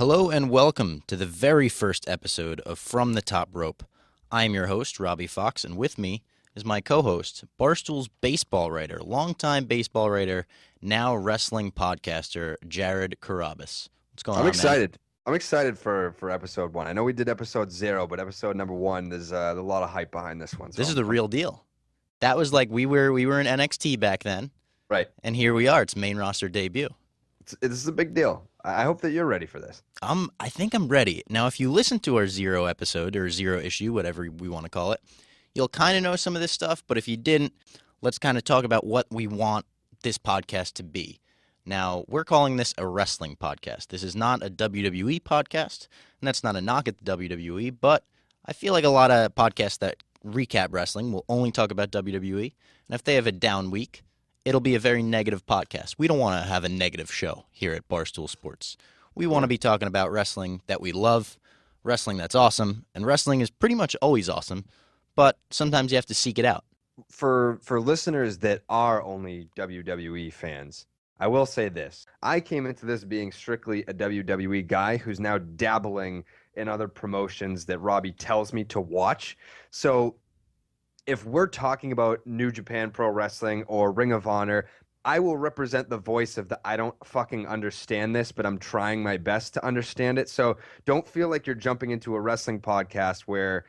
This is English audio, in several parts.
Hello and welcome to the very first episode of From the Top Rope. I am your host, Robbie Fox, and with me is my co-host, Barstool's baseball writer, longtime baseball writer, now wrestling podcaster, Jared Carrabis. What's going I'm on, excited. I'm excited for episode 1. I know we did episode 0, but episode number 1, there's a lot of hype behind this one. This is the real deal. That was like we were in NXT back then, right, and here we are. It's main roster debut. This is a big deal. I hope that you're ready for this. I think I'm ready. Now, if you listen to our 0 episode or 0 issue, whatever we want to call it, you'll kind of know some of this stuff. But if you didn't, let's kind of talk about what we want this podcast to be. Now, we're calling this a wrestling podcast. This is not a WWE podcast, and that's not a knock at the WWE, but I feel like a lot of podcasts that recap wrestling will only talk about WWE, and if they have a down week, it'll be a very negative podcast. We don't want to have a negative show here at Barstool Sports. We want to be talking about wrestling that we love, wrestling that's awesome, and wrestling is pretty much always awesome, but sometimes you have to seek it out. For listeners that are only WWE fans, I will say this. I came into this being strictly a WWE guy who's now dabbling in other promotions that Robbie tells me to watch. So if we're talking about New Japan Pro Wrestling or Ring of Honor, I will represent the voice of the I don't fucking understand this, but I'm trying my best to understand it. So don't feel like you're jumping into a wrestling podcast where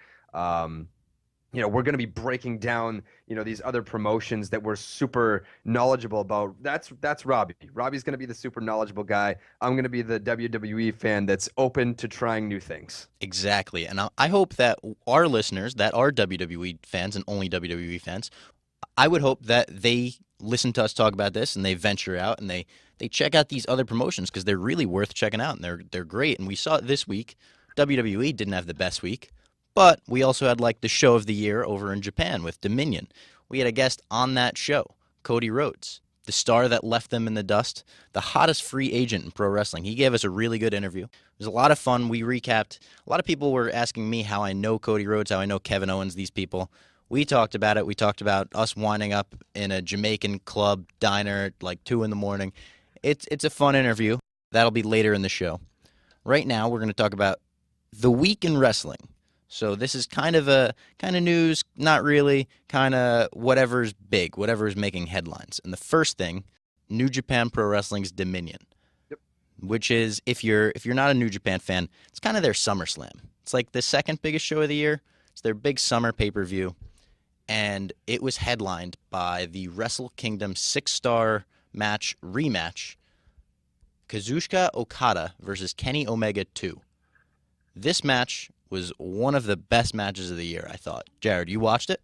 we're going to be breaking down, these other promotions that we're super knowledgeable about. That's Robbie. Robbie's going to be the super knowledgeable guy. I'm going to be the WWE fan that's open to trying new things. Exactly. And I hope that our listeners that are WWE fans and only WWE fans, I would hope that they listen to us talk about this and they venture out and they check out these other promotions because they're really worth checking out and they're great. And we saw it this week. WWE didn't have the best week. But we also had like the show of the year over in Japan with Dominion. We had a guest on that show, Cody Rhodes, the star that left them in the dust, the hottest free agent in pro wrestling. He gave us a really good interview. It was a lot of fun. We recapped. A lot of people were asking me how I know Cody Rhodes, how I know Kevin Owens, these people. We talked about it. We talked about us winding up in a Jamaican club diner at like 2 in the morning. It's a fun interview. That'll be later in the show. Right now, we're going to talk about the week in wrestling. So this is kind of news, not really, kind of whatever's big, whatever's making headlines. And the first thing, New Japan Pro Wrestling's Dominion, which is, if you're not a New Japan fan, it's kind of their SummerSlam. It's like the second biggest show of the year. It's their big summer pay-per-view. And it was headlined by the Wrestle Kingdom 6-star match rematch, Kazuchika Okada versus Kenny Omega 2. This match was one of the best matches of the year, I thought. Jared, you watched it?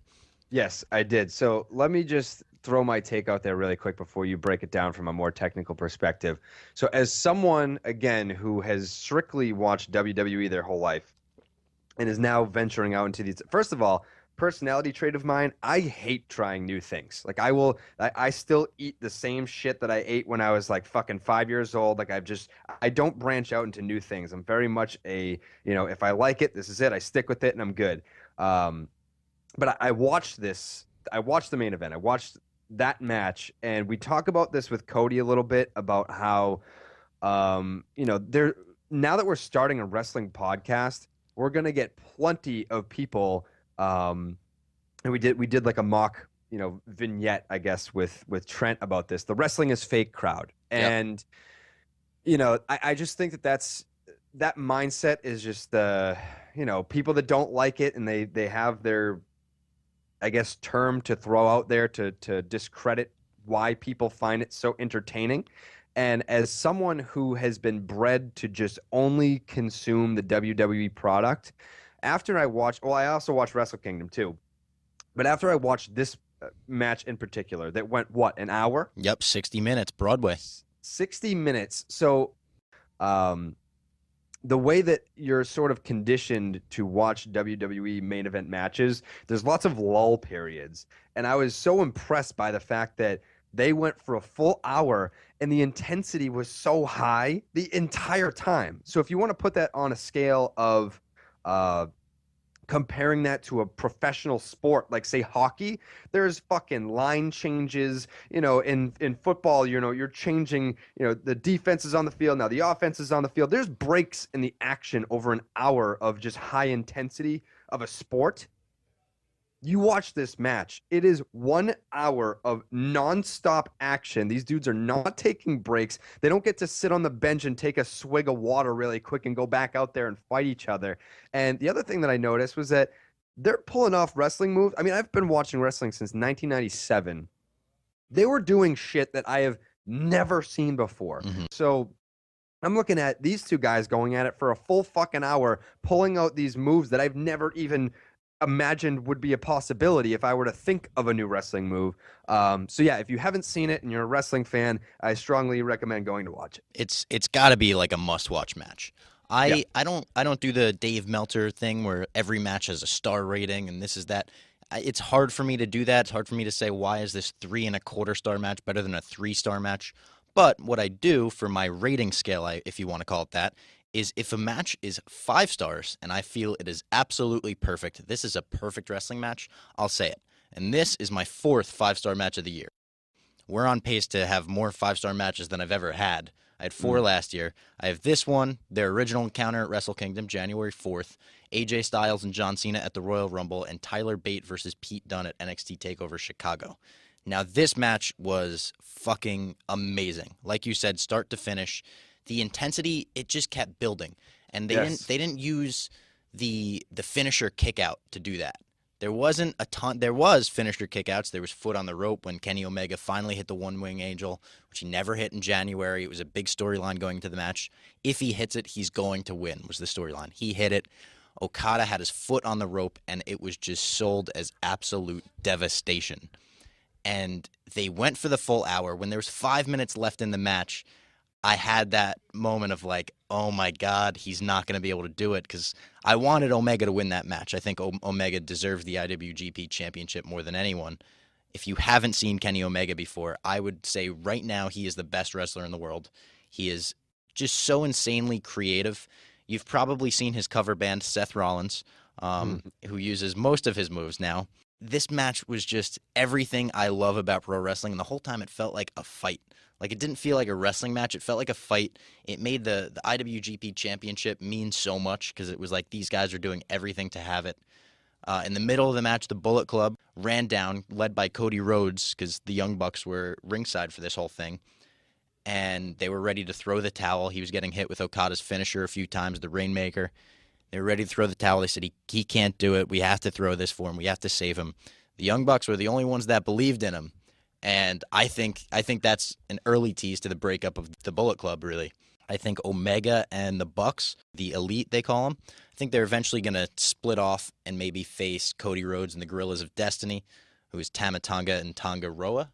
Yes, I did. So let me just throw my take out there really quick before you break it down from a more technical perspective. So as someone, again, who has strictly watched WWE their whole life and is now venturing out into these, first of all, personality trait of mine, I hate trying new things. Like I still eat the same shit that I ate when I was like fucking 5 years old. Like I don't branch out into new things. I'm very much if I like it, this is it. I stick with it and I'm good. But I watched this. I watched the main event. I watched that match, and we talk about this with Cody a little bit about how, there now that we're starting a wrestling podcast, we're gonna get plenty of people. And we did like a mock, vignette, I guess, with Trent about this. The wrestling is fake crowd, and I just think that mindset is just people that don't like it and they have their, I guess, term to throw out there to discredit why people find it so entertaining. And as someone who has been bred to just only consume the WWE product, after I also watched Wrestle Kingdom too, but after I watched this match in particular that went, an hour? Yep, 60 minutes, Broadway. 60 minutes. So the way that you're sort of conditioned to watch WWE main event matches, there's lots of lull periods. And I was so impressed by the fact that they went for a full hour and the intensity was so high the entire time. So if you want to put that on a scale of comparing that to a professional sport like say hockey, there's fucking line changes. In football, you're changing, the defense is on the field, now the offense is on the field. There's breaks in the action over an hour of just high intensity of a sport. You watch this match, it is 1 hour of nonstop action. These dudes are not taking breaks. They don't get to sit on the bench and take a swig of water really quick and go back out there and fight each other. And the other thing that I noticed was that they're pulling off wrestling moves. I mean, I've been watching wrestling since 1997. They were doing shit that I have never seen before. Mm-hmm. So I'm looking at these two guys going at it for a full fucking hour, pulling out these moves that I've never even imagined would be a possibility if I were to think of a new wrestling move. So yeah, if you haven't seen it and you're a wrestling fan, I strongly recommend going to watch it. It's got to be like a must-watch match. I don't do the Dave Meltzer thing where every match has a star rating and this is that. It's hard for me to do that. It's hard for me to say why is this 3.25 star match better than a 3-star match. But what I do for my rating scale, if you want to call it that, is if a match is 5 stars and I feel it is absolutely perfect, this is a perfect wrestling match, I'll say it. And this is my 4th 5-star match of the year. We're on pace to have more 5-star matches than I've ever had. I had 4 last year. I have this one, their original encounter at Wrestle Kingdom, January 4th, AJ Styles and John Cena at the Royal Rumble, and Tyler Bate versus Pete Dunne at NXT TakeOver Chicago. Now, this match was fucking amazing. Like you said, start to finish. The intensity, it just kept building. And they didn't use the finisher kick out to do that. There wasn't a ton. There was finisher kickouts. There was foot on the rope when Kenny Omega finally hit the one-wing angel, which he never hit in January. It was a big storyline going into the match. If he hits it, he's going to win, was the storyline. He hit it. Okada had his foot on the rope, and it was just sold as absolute devastation. And they went for the full hour. When there was 5 minutes left in the match, I had that moment of like, oh my God, he's not going to be able to do it, because I wanted Omega to win that match. I think Omega deserves the IWGP Championship more than anyone. If you haven't seen Kenny Omega before, I would say right now he is the best wrestler in the world. He is just so insanely creative. You've probably seen his cover band, Seth Rollins, who uses most of his moves now. This match was just everything I love about pro wrestling, and the whole time it felt like a fight. Like, it didn't feel like a wrestling match. It felt like a fight. It made the IWGP Championship mean so much, because it was like these guys are doing everything to have it. In the middle of the match, the Bullet Club ran down, led by Cody Rhodes, because the Young Bucks were ringside for this whole thing. And they were ready to throw the towel. He was getting hit with Okada's finisher a few times, the Rainmaker. They were ready to throw the towel. They said, he can't do it. We have to throw this for him. We have to save him. The Young Bucks were the only ones that believed in him. And I think that's an early tease to the breakup of the Bullet Club, really. I think Omega and the Bucks, the Elite they call them, I think they're eventually going to split off and maybe face Cody Rhodes and the Gorillas of Destiny, who is Tama Tonga and Tonga Roa.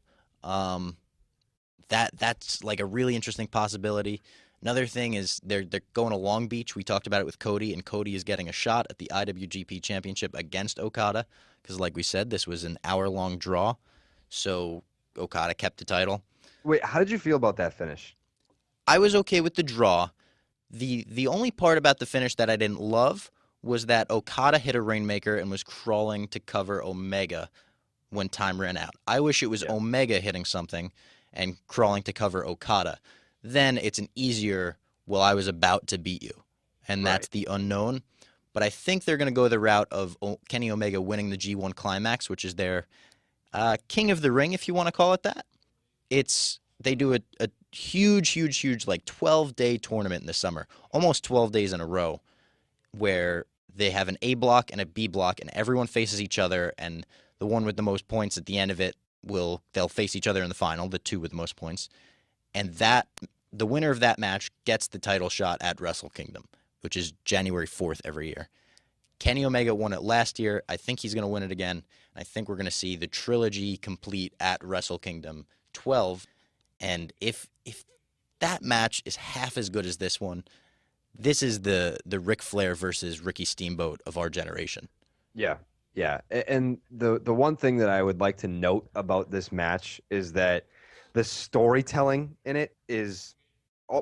That's like a really interesting possibility. Another thing is they're going to Long Beach. We talked about it with Cody, and Cody is getting a shot at the IWGP Championship against Okada, because like we said, this was an hour-long draw, so Okada kept the title. Wait, how did you feel about that finish? I was okay with the draw. The only part about the finish that I didn't love was that Okada hit a Rainmaker and was crawling to cover Omega when time ran out. I wish it was Omega hitting something and crawling to cover Okada. Then it's an easier, well, I was about to beat you. And that's the unknown. But I think they're going to go the route of Kenny Omega winning the G1 Climax, which is their King of the Ring, if you want to call it that. They do a huge, like 12-day tournament in the summer, almost 12 days in a row, where they have an A block and a B block, and everyone faces each other, and the one with the most points at the end of it they'll face each other in the final, the two with the most points. And the winner of that match gets the title shot at Wrestle Kingdom, which is January 4th every year. Kenny Omega won it last year. I think he's going to win it again. I think we're going to see the trilogy complete at Wrestle Kingdom 12. And if that match is half as good as this one, this is the Ric Flair versus Ricky Steamboat of our generation. Yeah. And the one thing that I would like to note about this match is that the storytelling in it is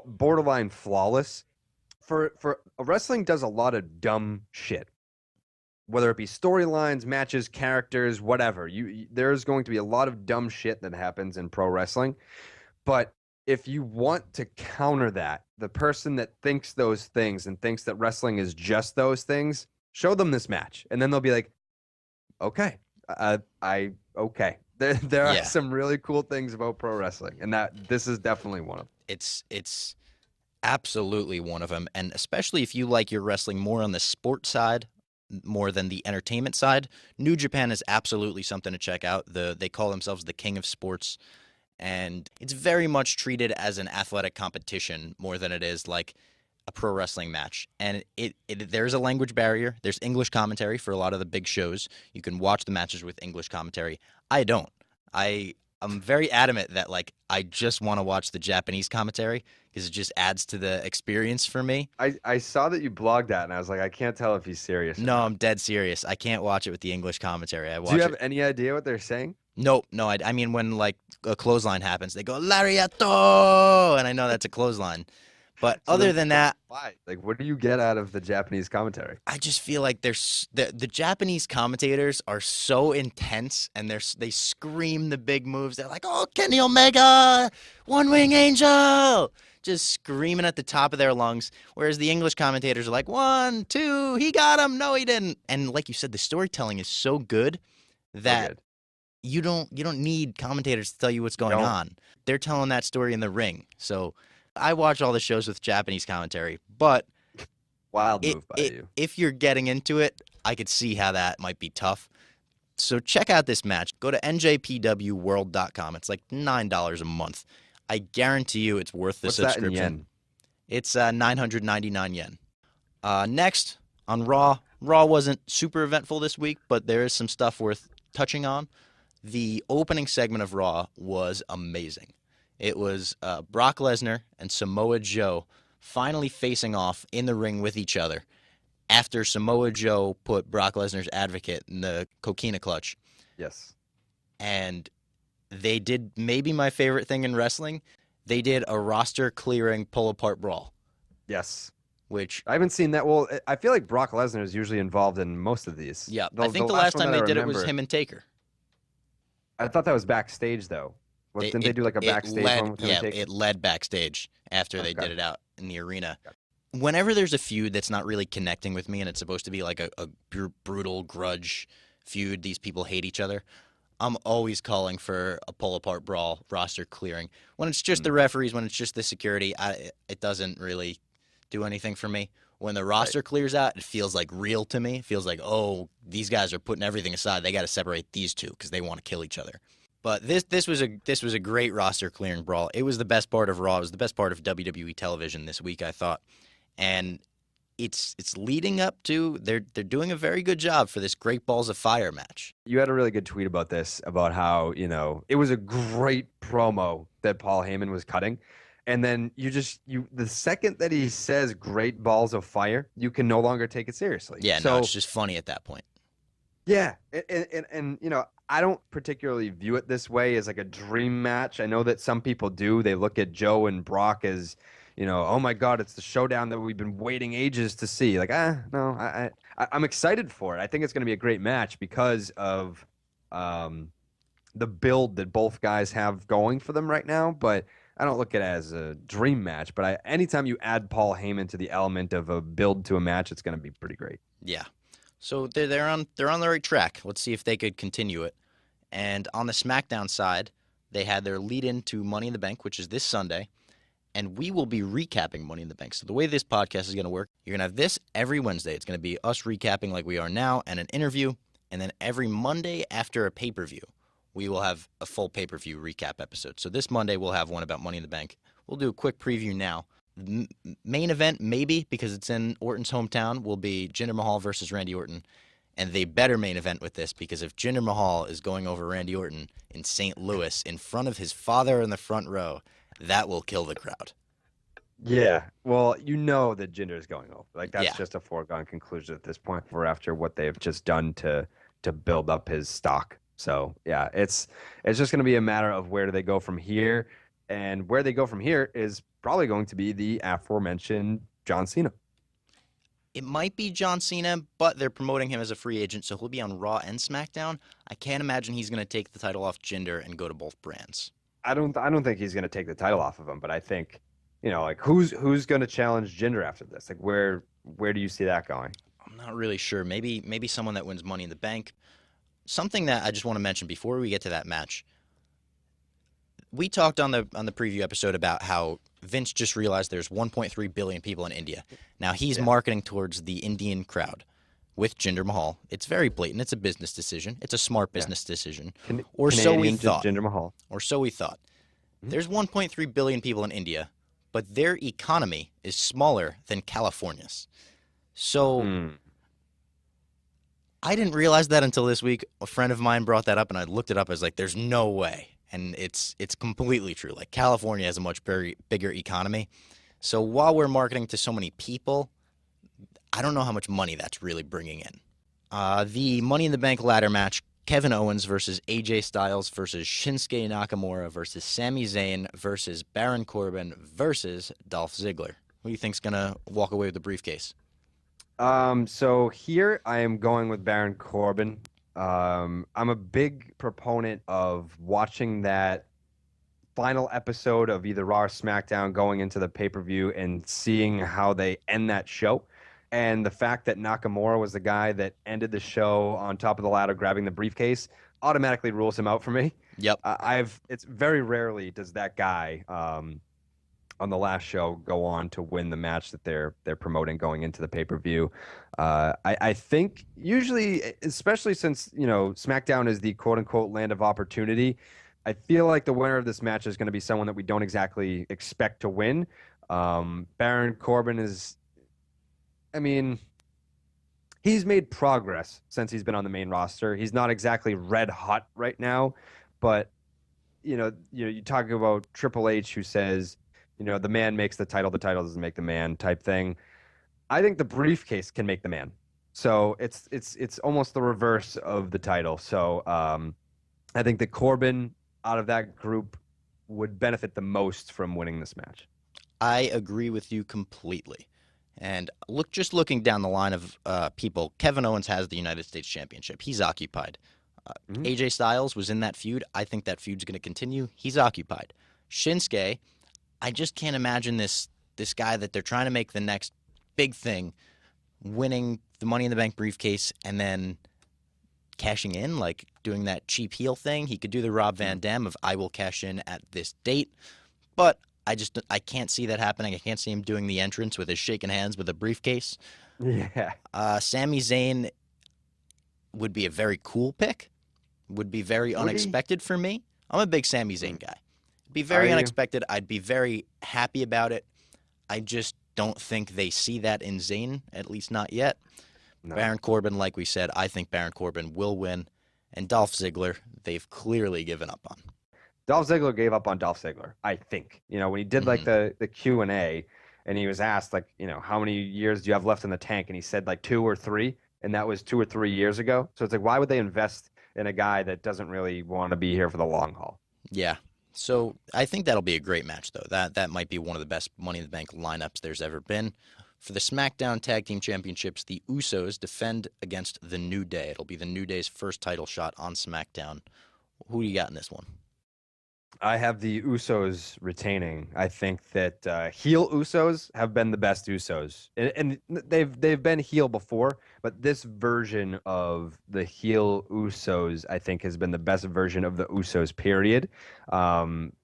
borderline flawless. For wrestling does a lot of dumb shit. whether it be storylines, matches, characters, whatever. There's going to be a lot of dumb shit that happens in pro wrestling. But if you want to counter that, the person that thinks those things and thinks that wrestling is just those things, show them this match. And then they'll be like, okay, okay. There are some really cool things about pro wrestling, and that this is definitely one of them. It's absolutely one of them, and especially if you like your wrestling more on the sport side more than the entertainment side, New Japan is absolutely something to check out. They call themselves the king of sports, and it's very much treated as an athletic competition more than it is like a pro wrestling match. And there's a language barrier. There's English commentary for a lot of the big shows. You can watch the matches with English commentary. I don't. I'm very adamant that like I just want to watch the Japanese commentary because it just adds to the experience for me. I saw that you blogged that, and I was like, I can't tell if he's serious. No, I'm dead serious. I can't watch it with the English commentary. Do you have any idea what they're saying? No. I mean, when like a clothesline happens, they go lariato, and I know that's a clothesline. But so other than that, why? Like, what do you get out of the Japanese commentary? I just feel like the Japanese commentators are so intense, and they scream the big moves. They're like, "Oh, Kenny Omega, One Wing Angel," just screaming at the top of their lungs. Whereas the English commentators are like, 1, 2, he got him, no, he didn't. And like you said, the storytelling is so good that you don't need commentators to tell you what's going on. They're telling that story in the ring. So I watch all the shows with Japanese commentary, but wild move by you. If you're getting into it, I could see how that might be tough. So check out this match. Go to njpwworld.com. It's like $9 a month. I guarantee you it's worth the subscription. What's that in yen? It's 999 yen. Next, on Raw. Raw wasn't super eventful this week, but there is some stuff worth touching on. The opening segment of Raw was amazing. It was Brock Lesnar and Samoa Joe finally facing off in the ring with each other after Samoa Joe put Brock Lesnar's advocate in the coquina clutch. Yes. And they did maybe my favorite thing in wrestling. They did a roster-clearing pull-apart brawl. Yes. Which I haven't seen that. Well, I feel like Brock Lesnar is usually involved in most of these. Yeah, I think the last time they did it was him and Taker. I thought that was backstage, though. Didn't they do like a backstage one with him and Taker? Yeah, it led backstage after they did it out in the arena. Whenever there's a feud that's not really connecting with me and it's supposed to be like a brutal grudge feud, these people hate each other, I'm always calling for a pull-apart brawl, roster clearing. When it's just the referees, when it's just the security, it doesn't really do anything for me. When the roster clears out, it feels like real to me. It feels like, oh, these guys are putting everything aside. They got to separate these two because they want to kill each other. But this was a great roster clearing brawl. It was the best part of Raw. It was the best part of WWE television this week, I thought. And it's leading up to they're doing a very good job for this Great Balls of Fire match. You had a really good tweet about this, about how, it was a great promo that Paul Heyman was cutting. And then the second that he says Great Balls of Fire, you can no longer take it seriously. Yeah, no, it's just funny at that point. Yeah, and I don't particularly view it this way as like a dream match. I know that some people do. They look at Joe and Brock as, oh my God, it's the showdown that we've been waiting ages to see. Like, no, I'm excited for it. I think it's going to be a great match because of the build that both guys have going for them right now. But I don't look at it as a dream match. But anytime you add Paul Heyman to the element of a build to a match, it's going to be pretty great. Yeah. So they're on the right track. Let's see if they could continue it. And on the SmackDown side, they had their lead-in to Money in the Bank, which is this Sunday, and we will be recapping Money in the Bank. So the way this podcast is going to work, you're going to have this every Wednesday. It's going to be us recapping like we are now and an interview, and then every Monday after a pay-per-view, we will have a full pay-per-view recap episode. So this Monday, we'll have one about Money in the Bank. We'll do a quick preview now. Main event, maybe, because it's in Orton's hometown, will be Jinder Mahal versus Randy Orton. And they better main event with this, because if Jinder Mahal is going over Randy Orton in St. Louis in front of his father in the front row, that will kill the crowd. Yeah. Well, that Jinder is going over. Like, that's just a foregone conclusion at this point for after what they've just done to build up his stock. So, yeah, it's just going to be a matter of where do they go from here. And where they go from here is probably going to be the aforementioned John Cena. It might be John Cena, but they're promoting him as a free agent, so he'll be on Raw and SmackDown. I can't imagine he's going to take the title off Jinder and go to both brands. I don't think he's going to take the title off of him, but I think, like who's going to challenge Jinder after this? Like where do you see that going? I'm not really sure. Maybe someone that wins Money in the Bank. Something that I just want to mention before we get to that match. We talked on the preview episode about how Vince just realized there's 1.3 billion people in India. Now he's marketing towards the Indian crowd with Jinder Mahal. It's very blatant. It's a business decision. It's a smart business decision. Or so we thought. Jinder Mahal. Or so we thought. There's 1.3 billion people in India, but their economy is smaller than California's. So I didn't realize that until this week. A friend of mine brought that up, and I looked it up. I was like, there's no way. And it's completely true. Like, California has a much bigger economy. So while we're marketing to so many people, I don't know how much money that's really bringing in. The Money in the Bank ladder match, Kevin Owens versus AJ Styles versus Shinsuke Nakamura versus Sami Zayn versus Baron Corbin versus Dolph Ziggler. Who do you think's going to walk away with the briefcase? So here I am going with Baron Corbin. I'm a big proponent of watching that final episode of either Raw or SmackDown going into the pay-per-view and seeing how they end that show. And the fact that Nakamura was the guy that ended the show on top of the ladder grabbing the briefcase automatically rules him out for me. Yep. It's very rarely does that guy on the last show go on to win the match that they're promoting going into the pay-per-view. I think usually, especially since, SmackDown is the quote-unquote land of opportunity, I feel like the winner of this match is going to be someone that we don't exactly expect to win. Baron Corbin he's made progress since he's been on the main roster. He's not exactly red hot right now, but, you talk about Triple H, who says, the man makes the title doesn't make the man type thing. I think the briefcase can make the man. So it's almost the reverse of the title. So I think that Corbin out of that group would benefit the most from winning this match. I agree with you completely. And looking down the line of people, Kevin Owens has the United States Championship. He's occupied. AJ Styles was in that feud. I think that feud's going to continue. He's occupied. Shinsuke, I just can't imagine this guy that they're trying to make the next big thing winning the Money in the Bank briefcase and then cashing in, like doing that cheap heel thing. He could do the Rob Van Dam of I will cash in at this date, but I can't see that happening. I can't see him doing the entrance with his shaking hands with a briefcase. Yeah. Sami Zayn would be a very cool pick. Would be very unexpected for me. I'm a big Sami Zayn guy. It'd be very unexpected. I'd be very happy about it. I just don't think they see that in Zayn, at least not yet. No. Baron Corbin, like we said, I think Baron Corbin will win. And Dolph Ziggler, they've clearly given up on. Dolph Ziggler gave up on Dolph Ziggler, I think. When he did like the Q&A and he was asked like, how many years do you have left in the tank? And he said like 2 or 3, and that was 2 or 3 years ago. So it's like, why would they invest in a guy that doesn't really want to be here for the long haul? Yeah. So I think that'll be a great match, though. That might be one of the best Money in the Bank lineups there's ever been. For the SmackDown Tag Team Championships, the Usos defend against The New Day. It'll be The New Day's first title shot on SmackDown. Who do you got in this one? I have the Usos retaining. I think that heel Usos have been the best Usos, and they've been heel before, but this version of the heel Usos, I think, has been the best version of the Usos. Period.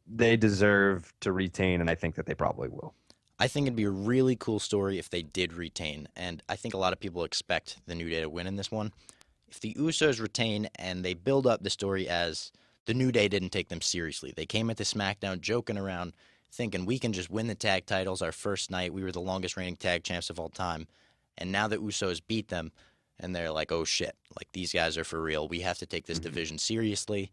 They deserve to retain, and I think that they probably will. I think it'd be a really cool story if they did retain, and I think a lot of people expect the New Day to win in this one. If the Usos retain and they build up the story as the New Day didn't take them seriously. They came into SmackDown joking around, thinking we can just win the tag titles our first night. We were the longest reigning tag champs of all time. And now the Usos beat them, and they're like, oh shit, like these guys are for real. We have to take this division seriously.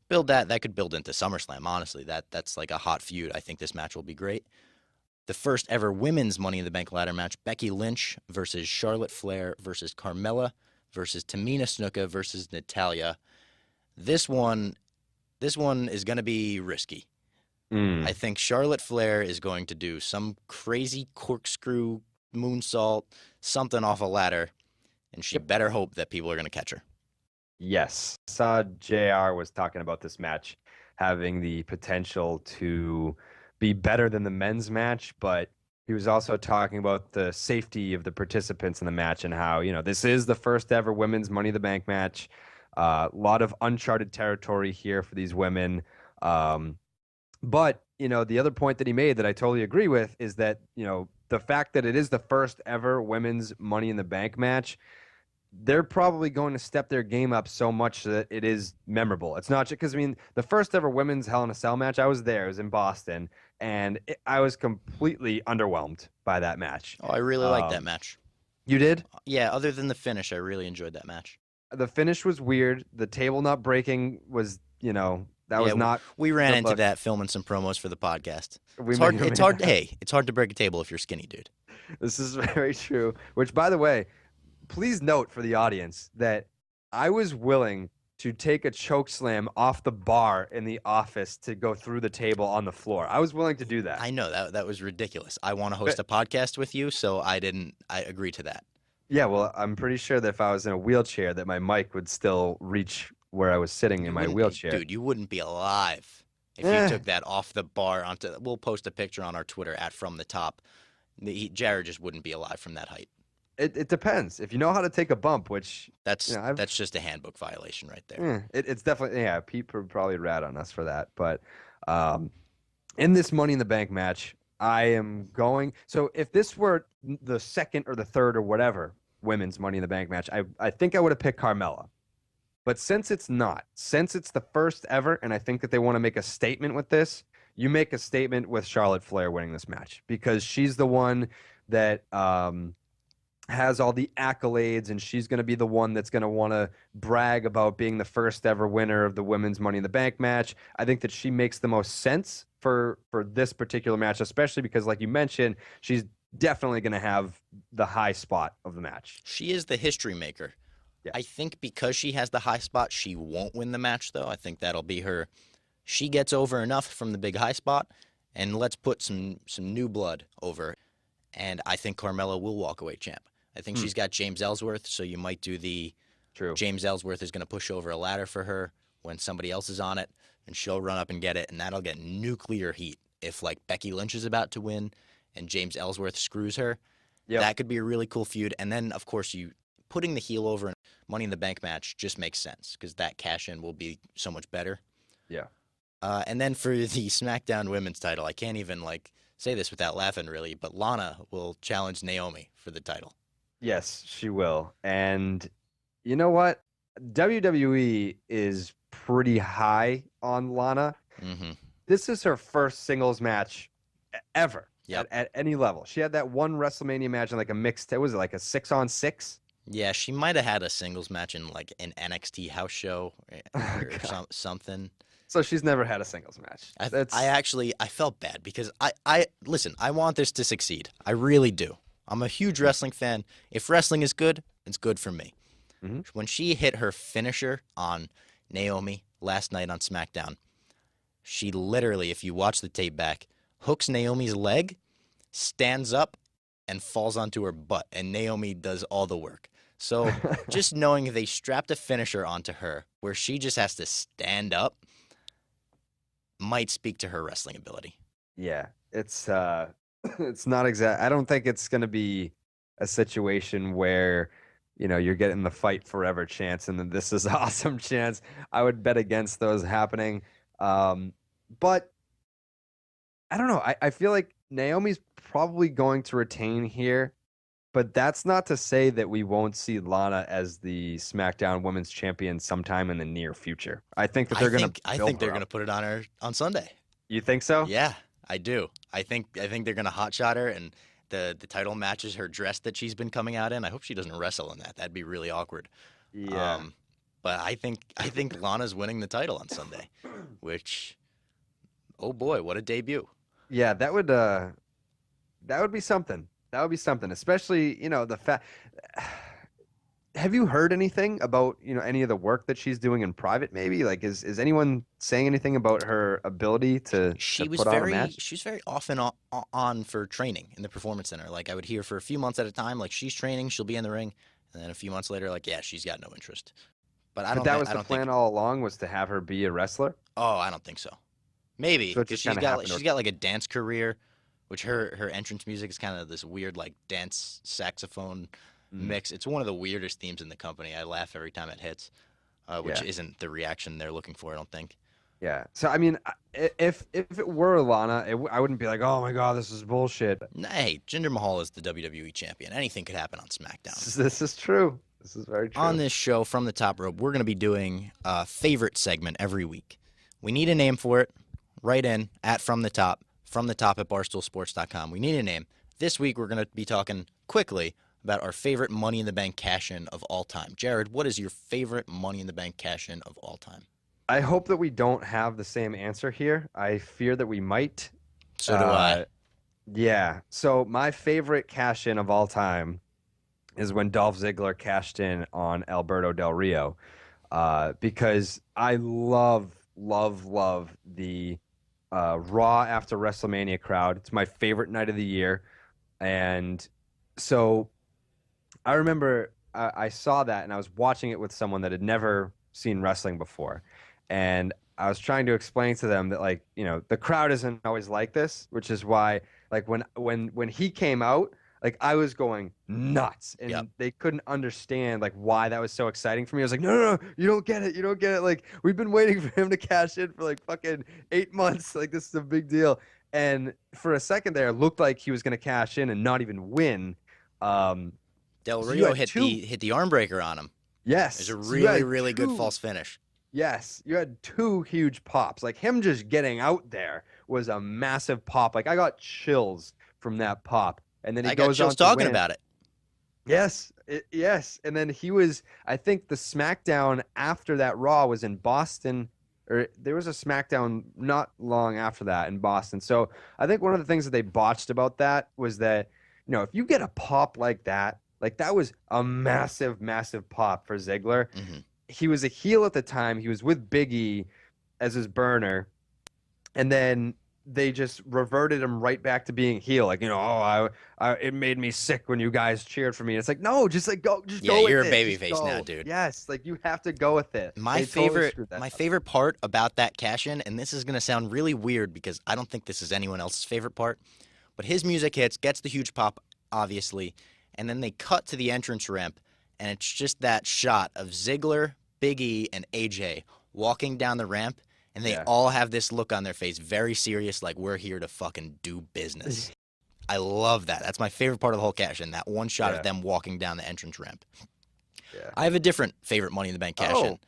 Build that. That could build into SummerSlam, honestly. That's like a hot feud. I think this match will be great. The first ever women's Money in the Bank ladder match, Becky Lynch versus Charlotte Flair versus Carmella versus Tamina Snuka versus Natalya. This one is going to be risky. I think Charlotte Flair is going to do some crazy corkscrew moonsault, something off a ladder, and she better hope that people are going to catch her. Yes. Saw JR was talking about this match having the potential to be better than the men's match, but he was also talking about the safety of the participants in the match and how, this is the first ever women's Money in the Bank match. A lot of uncharted territory here for these women. But, the other point that he made that I totally agree with is that, the fact that it is the first ever women's Money in the Bank match, they're probably going to step their game up so much that it is memorable. It's not just because, the first ever women's Hell in a Cell match, I was there. It was in Boston, and I was completely underwhelmed by that match. Oh, I really liked that match. You did? Yeah, other than the finish, I really enjoyed that match. The finish was weird. The table not breaking was, was not. We ran into that filming some promos for the podcast. It's hard to break a table if you're skinny, dude. This is very true. Which, by the way, please note for the audience that I was willing to take a choke slam off the bar in the office to go through the table on the floor. I was willing to do that. I know that was ridiculous. I want to host a podcast with you, so I agreed to that. Yeah, well, I'm pretty sure that if I was in a wheelchair that my mic would still reach where I was sitting in my wheelchair. Dude, you wouldn't be alive if you took that off the bar onto. We'll post a picture on our Twitter @FromTheTop. Jared just wouldn't be alive from that height. It depends. If you know how to take a bump, which that's just a handbook violation right there. It's definitely Pete would probably rat on us for that. But in this Money in the Bank match, I am going. So if this were the second or the third or whatever women's Money in the Bank match, I think I would have picked Carmella. But since it's not, since it's the first ever, and I think that they want to make a statement with this, you make a statement with Charlotte Flair winning this match because she's the one that has all the accolades, and she's going to be the one that's going to want to brag about being the first ever winner of the women's Money in the Bank match. I think that she makes the most sense for this particular match, especially because, like you mentioned, she's definitely going to have the high spot of the match. She is the history maker. Yeah. I think because she has the high spot, she won't win the match, though. I think that'll be her. She gets over enough from the big high spot, and let's put some new blood over. And I think Carmella will walk away champ. I think she's got James Ellsworth, so you might do the True. James Ellsworth is going to push over a ladder for her when somebody else is on it, and she'll run up and get it, and that'll get nuclear heat. If, like, Becky Lynch is about to win and James Ellsworth screws her, that could be a really cool feud. And then, of course, you putting the heel over in Money in the Bank match just makes sense because that cash-in will be so much better. Yeah. And then for the SmackDown Women's title, I can't even, say this without laughing, really, but Lana will challenge Naomi for the title. Yes, she will. And you know what? WWE is pretty high on Lana. Mm-hmm. This is her first singles match ever at any level. She had that one WrestleMania match in a mixed, was it like a 6-on-6? Yeah, she might have had a singles match in an NXT house show or something. So she's never had a singles match. I felt bad because listen, I want this to succeed. I really do. I'm a huge wrestling fan. If wrestling is good, it's good for me. Mm-hmm. When she hit her finisher on Naomi last night on SmackDown, she literally, if you watch the tape back, hooks Naomi's leg, stands up, and falls onto her butt, and Naomi does all the work. So just knowing they strapped a finisher onto her where she just has to stand up might speak to her wrestling ability. Yeah, it's not exact. I don't think it's going to be a situation where, you're getting the fight forever chance and then this is awesome chance. I would bet against those happening. But I don't know. I feel like Naomi's probably going to retain here, but that's not to say that we won't see Lana as the SmackDown Women's Champion sometime in the near future. I think that they're going to. I think they're going to put it on her on Sunday. You think so? Yeah, I do. I think they're going to hotshot her, and the title matches her dress that she's been coming out in. I hope she doesn't wrestle in that. That'd be really awkward. Yeah. But I think Lana's winning the title on Sunday, which, oh boy, what a debut. Yeah, that would be something. That would be something, especially, the fact have you heard anything about, any of the work that she's doing in private? Maybe like is anyone saying anything about her ability to put on a match? She was very often on for training in the performance center. Like I would hear for a few months at a time, like she's training, she'll be in the ring, and then a few months later, like yeah, she's got no interest. But But that was I the don't think. plan all along, was to have her be a wrestler. Oh, I don't think so. Maybe So it because just kind of happened. she's got like a dance career, which her entrance music is kind of this weird like dance saxophone Mm, mix. It's one of the weirdest themes in the company. I laugh every time it hits, which yeah. isn't the reaction they're looking for. I don't think. Yeah. So I mean, if it were Lana, I wouldn't be like, oh my God, this is bullshit. Hey, Jinder Mahal is the WWE champion. Anything could happen on SmackDown. This is true. This is very On true. this show, From the Top Rope, we're going to be doing a favorite segment every week. We need a name for it. Write in at From the Top at barstoolsports.com. We need a name. This week, we're going to be talking quickly about our favorite Money in the Bank cash-in of all time. Jared, what is your favorite Money in the Bank cash-in of all time? I hope that we don't have the same answer here. I fear that we might. So do I. Yeah. So my favorite cash in of all time is when Dolph Ziggler cashed in on Alberto Del Rio, because I love, love, love the Raw after WrestleMania crowd. It's my favorite night of the year. And so I remember I saw that and I was watching it with someone that had never seen wrestling before. And I was trying to explain to them that, like, the crowd isn't always like this, which is why, like, when he came out, like, I was going nuts, and Yep. they couldn't understand, like, why that was so exciting for me. I was like, no, no, no, you don't get it. You don't get it. Like, we've been waiting for him to cash in for, like, fucking 8 months. Like, this is a big deal. And for a second there, it looked like he was going to cash in and not even win. Del So you Rio had hit the arm breaker on him. yes. It's a So you really, had really good two- false finish. Yes, you had two huge pops. Like, him just getting out there was a massive pop. Like, I got chills from that pop. And then he I got goes chills on to talking win. about it. Yes, yes. And then I think the SmackDown after that Raw was in Boston, or there was a SmackDown not long after that in Boston. So I think one of the things that they botched about that was that, if you get a pop like that was a massive, massive pop for Ziggler. Hmm. He was a heel at the time. He was with Big E as his burner. And then they just reverted him right back to being heel. Like, it made me sick when you guys cheered for me. It's like, no, just like go, just Yeah, go with you're a it. Just babyface now, go. dude. Yes, like you have to go with it. My They totally favorite screwed that my up. favorite part about that cash in, and this is gonna sound really weird because I don't think this is anyone else's favorite part, but his music hits, gets the huge pop, obviously, and then they cut to the entrance ramp, and it's just that shot of Ziggler, Big E, and AJ walking down the ramp, and they Yeah. all have this look on their face, very serious, like we're here to fucking do business. I love that. That's my favorite part of the whole cash in, that one shot Yeah. of them walking down the entrance ramp. Yeah. I have a different favorite Money in the Bank cash in. Oh, okay.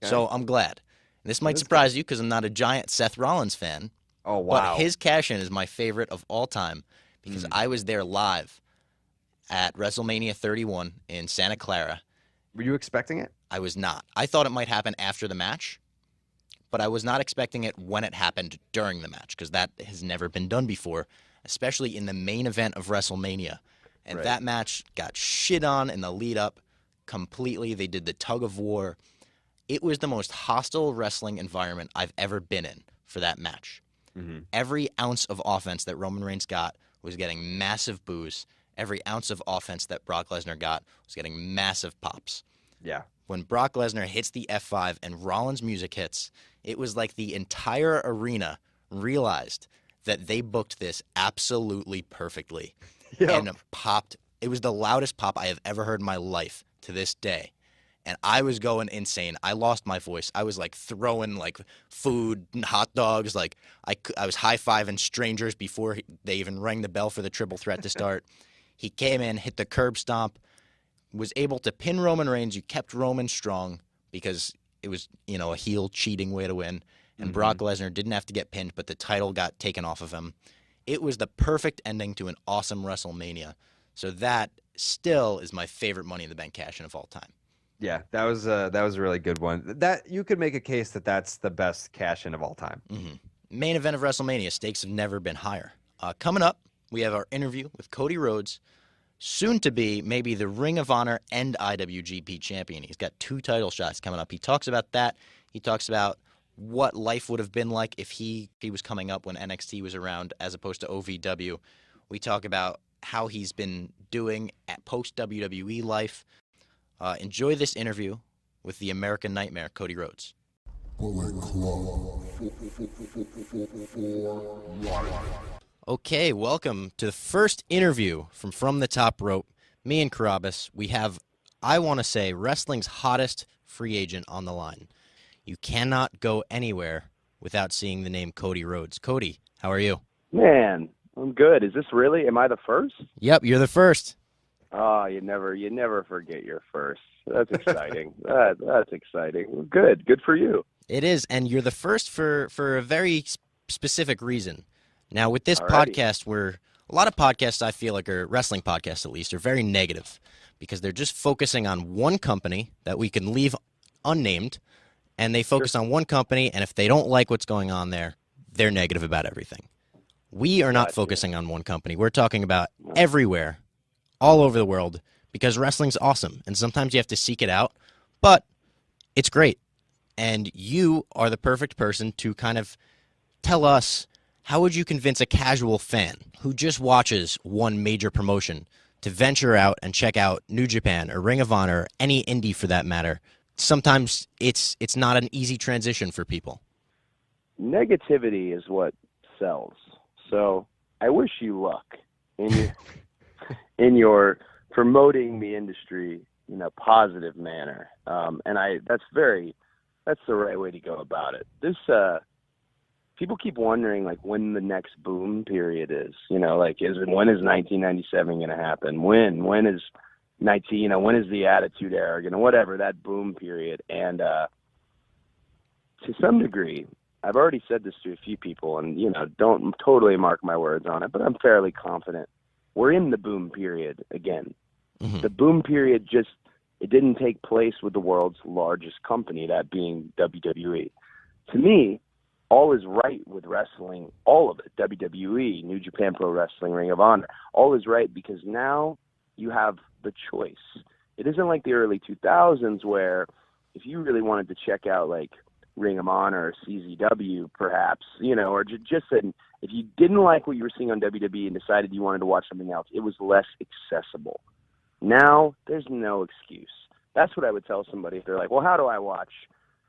So I'm glad. This might is surprise you because I'm not a giant Seth Rollins fan, Oh, wow. but his cash in is my favorite of all time because Mm. I was there live at WrestleMania 31 in Santa Clara. Were you expecting it? I was not. I thought it might happen after the match, but I was not expecting it when it happened during the match because that has never been done before, especially in the main event of WrestleMania. And Right. that match got shit on in the lead up completely. They did the tug of war. It was the most hostile wrestling environment I've ever been in for that match. Mm-hmm. Every ounce of offense that Roman Reigns got was getting massive boos. Every ounce of offense that Brock Lesnar got was getting massive pops. Yeah. When Brock Lesnar hits the F5 and Rollins' music hits, it was like the entire arena realized that they booked this absolutely perfectly and popped. It was the loudest pop I have ever heard in my life to this day. And I was going insane. I lost my voice. I was like throwing like food and hot dogs. Like I was high-fiving strangers before they even rang the bell for the triple threat to start. He came in, hit the curb stomp, was able to pin Roman Reigns. You kept Roman strong because it was, a heel cheating way to win. And Mhm. Brock Lesnar didn't have to get pinned, but the title got taken off of him. It was the perfect ending to an awesome WrestleMania. So that still is my favorite Money in the Bank cash-in of all time. Yeah, that was a really good one. That you could make a case that that's the best cash in of all time. Hmm. Main event of WrestleMania. Stakes have never been higher. Coming up, we have our interview with Cody Rhodes. soon to be maybe the Ring of Honor and IWGP champion. He's got 2 title shots coming up. He talks about that. He talks about what life would have been like if he was coming up when NXT was around as opposed to OVW. We talk about how he's been doing at post-WWE life. Enjoy this interview with the American Nightmare, Cody Rhodes. Bullet Club for Life. Okay, welcome to the first interview from the Top Rope. Me and Carrabis, we have, I want to say, wrestling's hottest free agent on the line. You cannot go anywhere without seeing the name Cody Rhodes. Cody, how are you? Man, I'm good. Is this really? Am I the first? Yep, you're the first. Oh, you never forget your first. That's exciting. That's exciting. Good for you. It is, and you're the first for a very specific reason. Now, with this Alrighty. podcast, a lot of podcasts I feel like are wrestling podcasts at least are very negative because they're just focusing on one company that we can leave unnamed, and they focus on one company, and if they don't like what's going on there, they're negative about everything. We are not focusing on one company. We're talking about everywhere, all over the world, because wrestling's awesome, and sometimes you have to seek it out, but it's great. And you are the perfect person to kind of tell us, how would you convince a casual fan who just watches one major promotion to venture out and check out New Japan or Ring of Honor, or any indie for that matter? Sometimes it's not an easy transition for people. Negativity is what sells. So I wish you luck in your promoting the industry in a positive manner. That's the right way to go about it. This people keep wondering like when the next boom period is. When is 1997 going to happen? When is when is the Attitude Era? Whatever that boom period. And to some degree, I've already said this to a few people, and don't totally mark my words on it, but I'm fairly confident we're in the boom period again. Mm-hmm. The boom period it didn't take place with the world's largest company, that being WWE. To me, all is right with wrestling, all of it, WWE, New Japan Pro Wrestling, Ring of Honor, all is right because now you have the choice. It isn't like the early 2000s where if you really wanted to check out like Ring of Honor or CZW perhaps, or just if you didn't like what you were seeing on WWE and decided you wanted to watch something else, it was less accessible. Now, there's no excuse. That's what I would tell somebody if they're like, well, how do I watch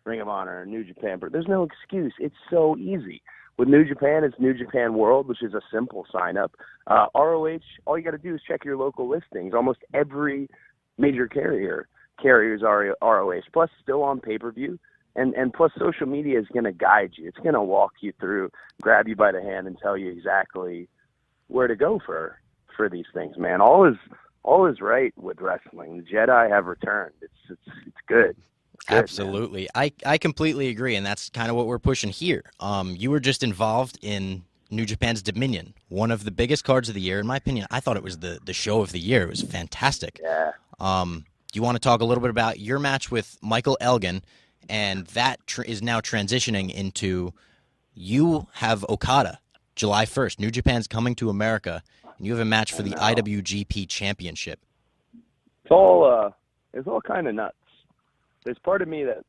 Ring of Honor or New Japan? But there's no excuse. It's so easy. With New Japan, it's New Japan World, which is a simple sign-up. ROH, all you got to do is check your local listings. Almost every major carrier carries ROH, plus still on pay-per-view. And plus social media is going to guide you. It's going to walk you through, grab you by the hand, and tell you exactly where to go for these things, man. All is right with wrestling. The Jedi have returned. It's good. Absolutely. I completely agree, and that's kind of what we're pushing here. You were just involved in New Japan's Dominion, one of the biggest cards of the year. In my opinion, I thought it was the show of the year. It was fantastic. Yeah. Do you want to talk a little bit about your match with Michael Elgin, and that is now transitioning into you have Okada July 1st. New Japan's coming to America, and you have a match for the IWGP Championship. It's all kind of nuts. There's part of me that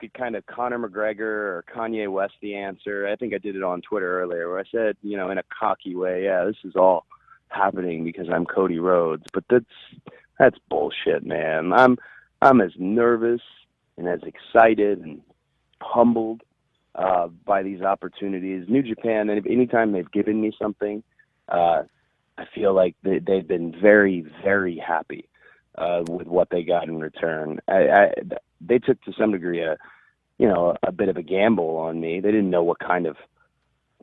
could kind of Conor McGregor or Kanye West the answer. I think I did it on Twitter earlier where I said, in a cocky way, yeah, this is all happening because I'm Cody Rhodes. But that's bullshit, man. I'm as nervous and as excited and humbled by these opportunities. New Japan, anytime they've given me something, I feel like they've been very, very happy with what they got in return. They took to some degree a bit of a gamble on me. They didn't know what kind of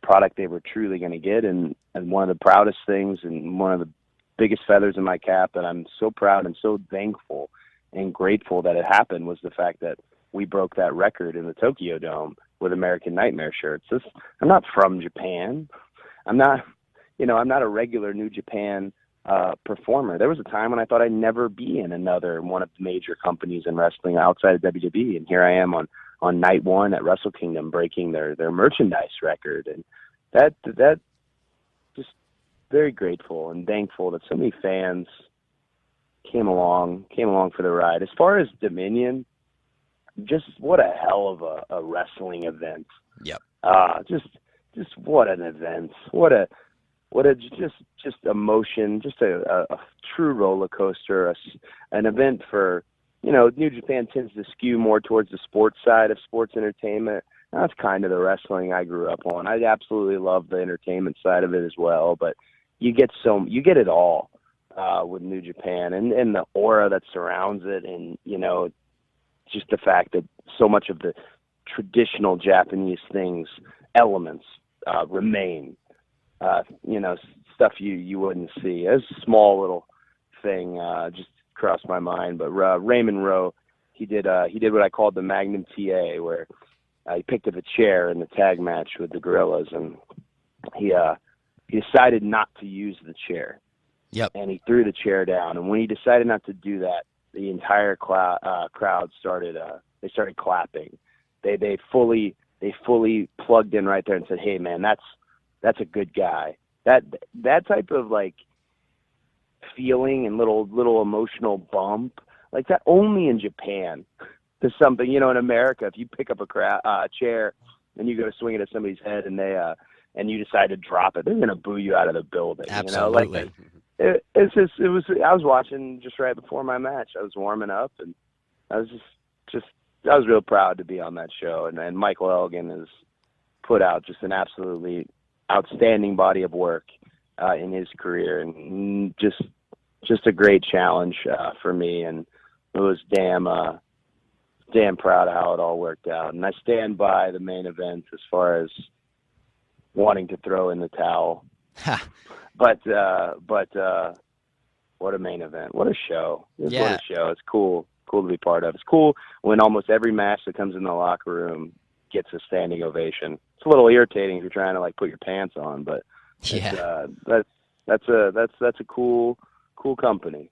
product they were truly going to get, and one of the proudest things and one of the biggest feathers in my cap that I'm so proud and so thankful and grateful that it happened was the fact that we broke that record in the Tokyo Dome with American Nightmare shirts. I'm not from Japan. I'm not a regular New Japan performer. There was a time when I thought I'd never be in another one of the major companies in wrestling outside of WWE, and here I am on night one at Wrestle Kingdom breaking their merchandise record, and that just very grateful and thankful that so many fans came along for the ride. As far as Dominion, just what a hell of a wrestling event. Yep. Just what an event. What a just emotion, just a true roller coaster, an event for, New Japan tends to skew more towards the sports side of sports entertainment. That's kind of the wrestling I grew up on. I absolutely love the entertainment side of it as well, but you get it all with New Japan and the aura that surrounds it, and just the fact that so much of the traditional Japanese elements remain. Stuff you wouldn't see. It's a small little thing just crossed my mind, but Raymond Rowe, he did what I called the Magnum TA, where he picked up a chair in the tag match with the Gorillas, and he decided not to use the chair. Yep. And he threw the chair down, and when he decided not to do that, the entire crowd started clapping. They fully plugged in right there and said, "Hey man, that's a good guy." That type of like feeling and little emotional bump like that only in Japan. There's something, in America, if you pick up a chair and you go to swing it at somebody's head and they and you decide to drop it, they're gonna boo you out of the building. Absolutely. I was watching just right before my match. I was warming up, and I was I was real proud to be on that show. And Michael Elgin has put out just an absolutely outstanding body of work in his career, and just a great challenge for me. And it was damn proud of how it all worked out. And I stand by the main event as far as wanting to throw in the towel. But what a main event. What a show. What a show. It's cool to be part of. It's cool when almost every match that comes in the locker room gets a standing ovation. It's a little irritating if you're trying to put your pants on, but that's a cool company.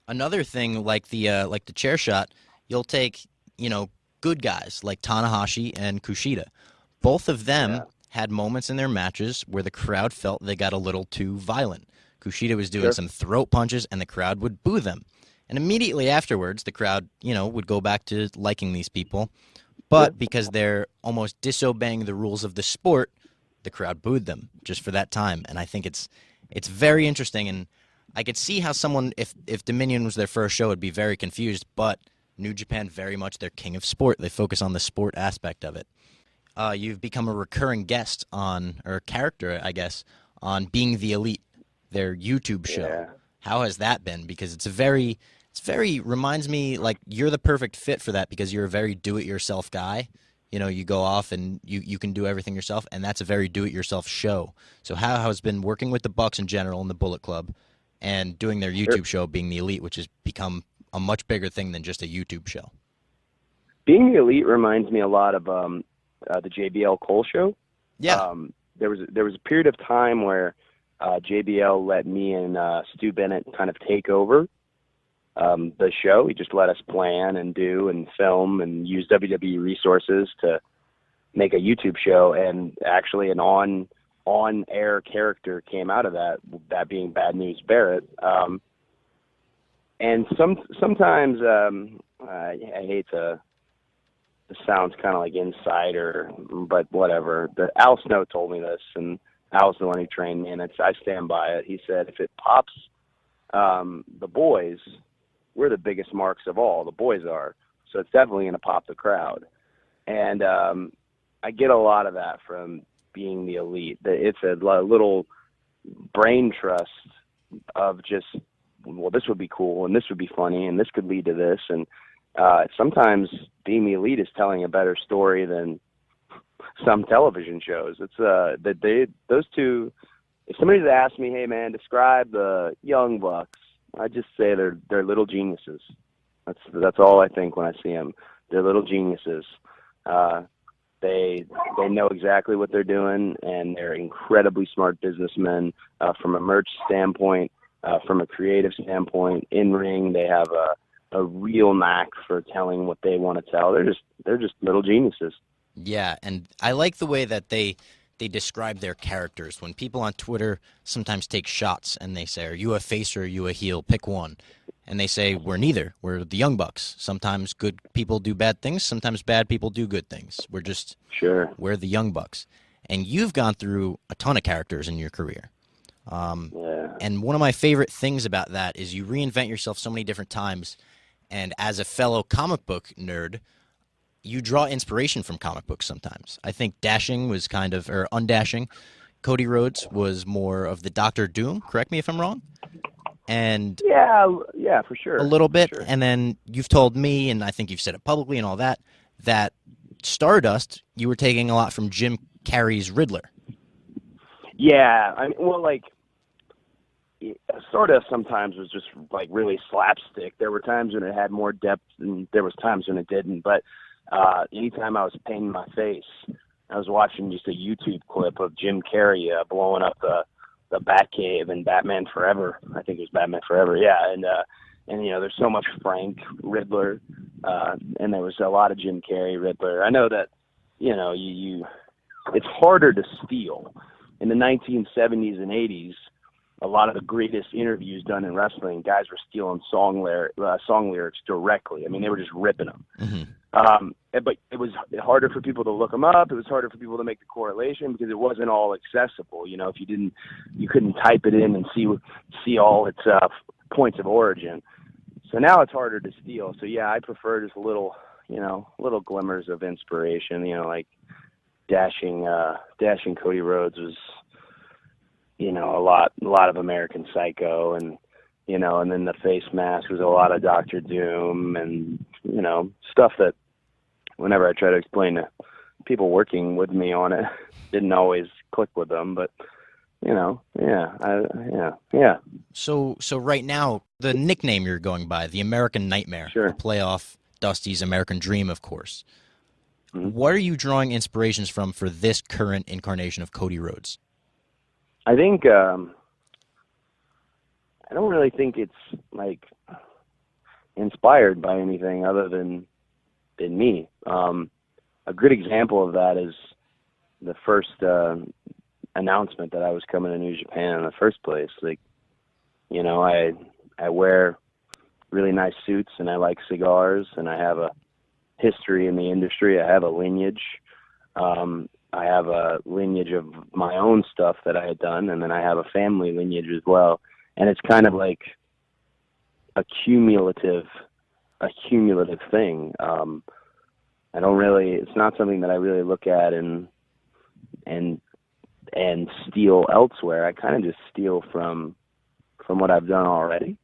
Another thing like the chair shot, you'll take, good guys like Tanahashi and Kushida. Both of them had moments in their matches where the crowd felt they got a little too violent. Kushida was doing some throat punches, and the crowd would boo them. And immediately afterwards, the crowd, would go back to liking these people. But because they're almost disobeying the rules of the sport, the crowd booed them just for that time. And I think it's very interesting. And I could see how someone, if Dominion was their first show, would be very confused. But New Japan, very much their king of sport. They focus on the sport aspect of it. You've become a recurring guest or character, I guess, on Being the Elite, their YouTube show. Yeah. How has that been? Because it's very reminds me like you're the perfect fit for that, because you're a very do-it-yourself guy. You go off and you can do everything yourself, and that's a very do-it-yourself show. So how has been working with the Bucks in general and the Bullet Club and doing their YouTube show, Being the Elite, which has become a much bigger thing than just a YouTube show? Being the Elite reminds me a lot of the JBL Cole show. Yeah. There was a period of time where JBL let me and Stu Bennett kind of take over the show. He just let us plan and do and film and use WWE resources to make a YouTube show, and actually an on-air character came out of that being Bad News Barrett. And sometimes I hate to. It sounds kind of like insider, but whatever. Al Snow told me this, and Al's the one who trained me, and I stand by it. He said, if it pops the boys, we're the biggest marks of all. The boys are. So it's definitely going to pop the crowd. And I get a lot of that from Being the Elite. It's a little brain trust of just, well, this would be cool, and this would be funny, and this could lead to this. And sometimes Being the Elite is telling a better story than some television shows. It's those two. If somebody's asked me, hey man, describe the Young Bucks, I just say they're little geniuses. That's all I think when I see them. They're little geniuses. They know exactly what they're doing, and they're incredibly smart businessmen from a merch standpoint, from a creative standpoint. In ring, they have a real knack for telling what they want to tell. They're just little geniuses. Yeah, and I like the way that they they describe their characters. When people on Twitter sometimes take shots and they say, "Are you a face or are you a heel? Pick one." And they say, "We're neither. We're the Young Bucks. Sometimes good people do bad things. Sometimes bad people do good things. We're the Young Bucks." And you've gone through a ton of characters in your career. And one of my favorite things about that is you reinvent yourself so many different times. And as a fellow comic book nerd, you draw inspiration from comic books sometimes. I think Dashing was or Undashing. Cody Rhodes was more of the Doctor Doom. Correct me if I'm wrong. And yeah, for sure. A little bit. Sure. And then you've told me, and I think you've said it publicly and all that, that Stardust, you were taking a lot from Jim Carrey's Riddler. Yeah, I mean, well, like, Stardust sometimes was just like really slapstick. There were times when it had more depth, and there was times when it didn't. But anytime I was painting my face, I was watching just a YouTube clip of Jim Carrey blowing up the Batcave and Batman Forever. I think it was Batman Forever. Yeah, and there's so much Frank Riddler, and there was a lot of Jim Carrey Riddler. I know that you it's harder to steal. In the 1970s and 80s, a lot of the greatest interviews done in wrestling, guys were stealing song lyrics directly. I mean, they were just ripping them. Mm-hmm. But it was harder for people to look them up. It was harder for people to make the correlation because it wasn't all accessible. If you couldn't type it in and see all its points of origin. So now it's harder to steal. So yeah, I prefer just little glimmers of inspiration. Like Dashing Cody Rhodes was, a lot of American Psycho, and then the face mask was a lot of Doctor Doom, and stuff that whenever I try to explain to people working with me on it, didn't always click with them, but yeah. So right now, the nickname you're going by, the American Nightmare, sure. The playoff Dusty's American Dream, of course. Mm-hmm. What are you drawing inspirations from for this current incarnation of Cody Rhodes? I think I don't really think it's like inspired by anything other than me. A good example of that is the first announcement that I was coming to New Japan in the first place. Like, I wear really nice suits and I like cigars and I have a history in the industry. I have a lineage. I have a lineage of my own stuff that I had done, and then I have a family lineage as well. And it's kind of like a cumulative thing. It's not something that I really look at and steal elsewhere. I kind of just steal from what I've done already.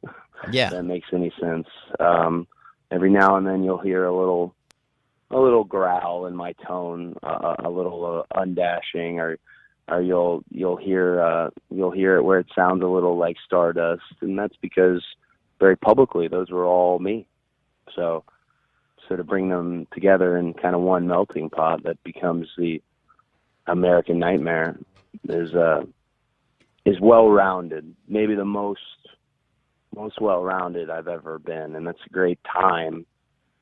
Yeah. If that makes any sense. Every now and then you'll hear a little growl in my tone, a little undashing, or you'll hear it where it sounds a little like Stardust, and that's because very publicly those were all me. So to bring them together in kind of one melting pot that becomes the American Nightmare is well-rounded, maybe the most well-rounded I've ever been, and that's a great time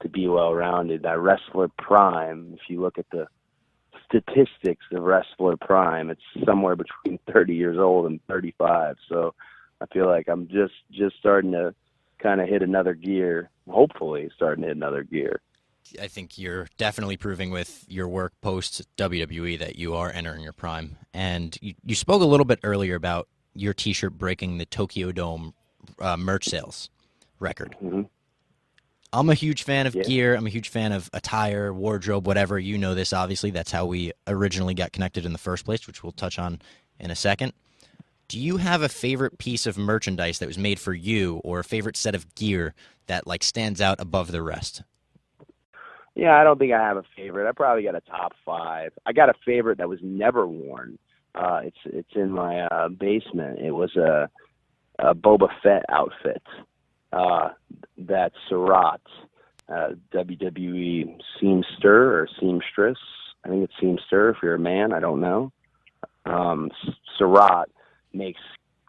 to be well-rounded. That Wrestler Prime, if you look at the statistics of Wrestler Prime, it's somewhere between 30 years old and 35. So I feel like I'm just starting to kind of hit another gear, hopefully starting to hit another gear. I think you're definitely proving with your work post WWE that you are entering your prime. And you spoke a little bit earlier about your T-shirt breaking the Tokyo Dome merch sales record. Mm-hmm. I'm a huge fan of gear. I'm a huge fan of attire, wardrobe, whatever. You know this, obviously. That's how we originally got connected in the first place, which we'll touch on in a second. Do you have a favorite piece of merchandise that was made for you, or a favorite set of gear that stands out above the rest? Yeah, I don't think I have a favorite. I probably got a top 5. I got a favorite that was never worn. It's in my basement. It was a Boba Fett outfit. That Surratt, WWE seamster or seamstress. I think it's seamster if you're a man. I don't know. Surratt makes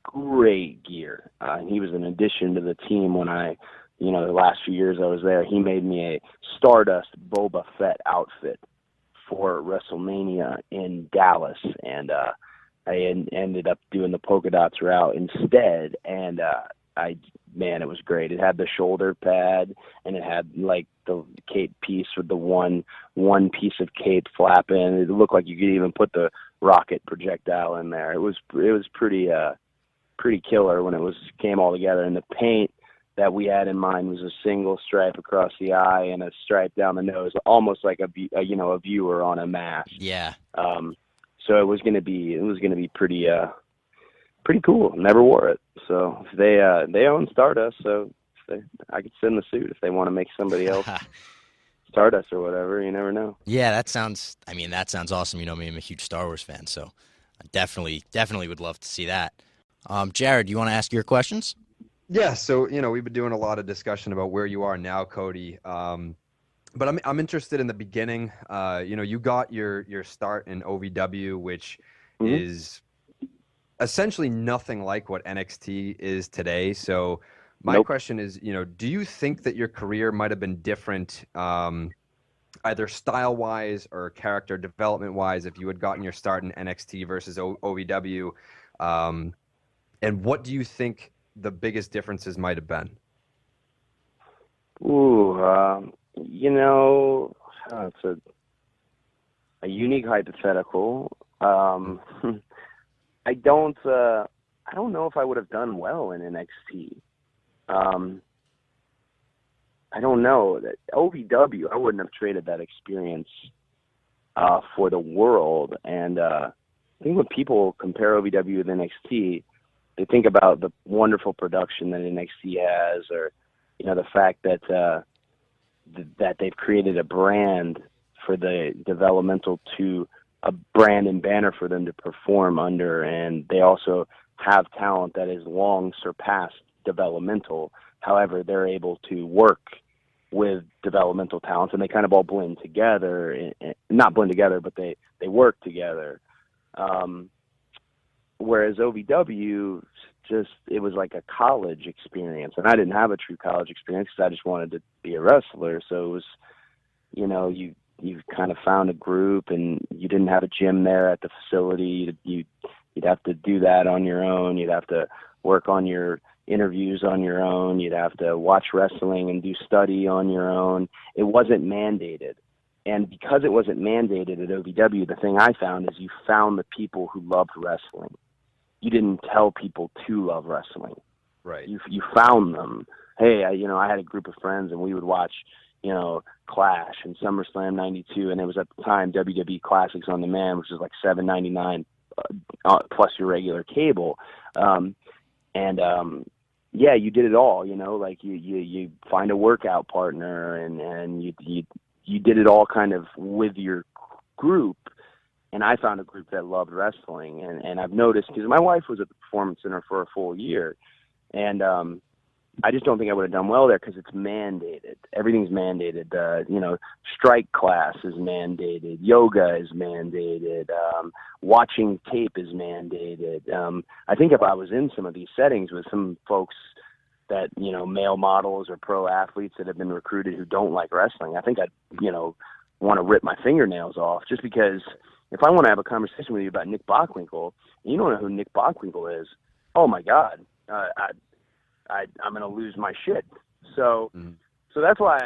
great gear. He was an addition to the team when the last few years I was there. He made me a Stardust Boba Fett outfit for WrestleMania in Dallas, and ended up doing the polka dots route instead. And man, it was great. It had the shoulder pad, and it had like the cape piece with the one piece of cape flapping. It looked like you could even put the rocket projectile in there. It was pretty killer when it came all together. And the paint that we had in mind was a single stripe across the eye and a stripe down the nose, almost like a viewer on a mask. Yeah. So it was gonna be pretty cool. Never wore it. So if they own Stardust, so I could send the suit if they want to make somebody else Stardust or whatever. You never know. Yeah, that sounds awesome. You know me, I'm a huge Star Wars fan, so I definitely would love to see that. Jared, you want to ask your questions? Yeah, so we've been doing a lot of discussion about where you are now, Cody. But I'm interested in the beginning. You got your start in OVW, which is essentially nothing like what NXT is today. So my question is, do you think that your career might have been different, either style-wise or character development-wise, if you had gotten your start in NXT versus OVW? And what do you think the biggest differences might have been? Ooh, it's a unique hypothetical. I don't know if I would have done well in NXT. I don't know. That OVW, I wouldn't have traded that experience for the world. And I think when people compare OVW with NXT, they think about the wonderful production that NXT has, or the fact that that they've created a brand for the developmental to a brand and banner for them to perform under, and they also have talent that is long surpassed developmental. However, they're able to work with developmental talents, and they kind of all blend together. Not blend together, but they work together. Whereas OVW, it was like a college experience, and I didn't have a true college experience because I just wanted to be a wrestler. So it was, you kind of found a group, and you didn't have a gym there at the facility. You'd have to do that on your own. You'd have to work on your interviews on your own. You'd have to watch wrestling and do study on your own. It wasn't mandated. And because it wasn't mandated at OVW, the thing I found is you found the people who loved wrestling. You didn't tell people to love wrestling. Right. You found them. Hey, I had a group of friends, and we would watch, Clash and SummerSlam '92, and it was at the time WWE Classics on Demand, which was like $7.99 plus your regular cable. Yeah, you did it all. Like you find a workout partner, and you did it all kind of with your group. And I found a group that loved wrestling, and I've noticed, because my wife was at the Performance Center for a full year, and I just don't think I would have done well there because it's mandated. Everything's mandated. Strike class is mandated. Yoga is mandated. Watching tape is mandated. I think if I was in some of these settings with some folks that, male models or pro athletes that have been recruited who don't like wrestling, I think I'd, want to rip my fingernails off, just because if I want to have a conversation with you about Nick Bockwinkel, and you don't know who Nick Bockwinkel is, oh my God, I'm going to lose my shit. So that's why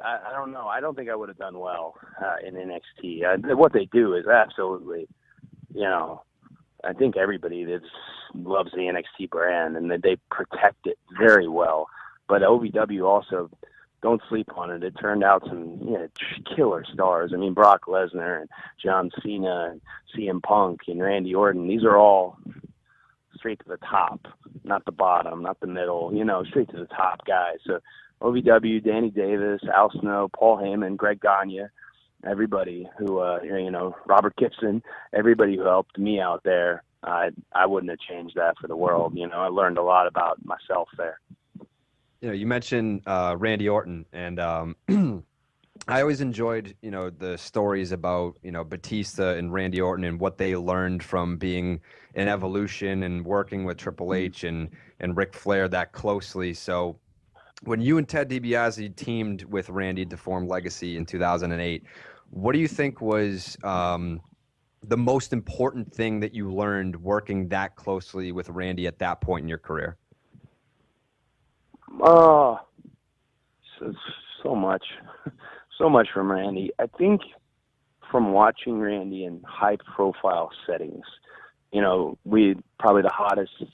I don't know. I don't think I would have done well in NXT. What they do is absolutely, I think everybody that loves the NXT brand, and that they protect it very well. But OVW also, don't sleep on it. It turned out some killer stars. I mean, Brock Lesnar and John Cena and CM Punk and Randy Orton. These are all straight to the top, not the bottom, not the middle, straight to the top guys. So OVW, Danny Davis, Al Snow, Paul Heyman, Greg Gagne, everybody who, Robert Gibson, everybody who helped me out there, I wouldn't have changed that for the world. I learned a lot about myself there. You mentioned Randy Orton, and I always enjoyed, the stories about, Batista and Randy Orton and what they learned from being in Evolution and working with Triple H and Ric Flair that closely. So when you and Ted DiBiase teamed with Randy to form Legacy in 2008, what do you think was the most important thing that you learned working that closely with Randy at that point in your career? Oh, so much from Randy. I think from watching Randy in high-profile settings, probably the hottest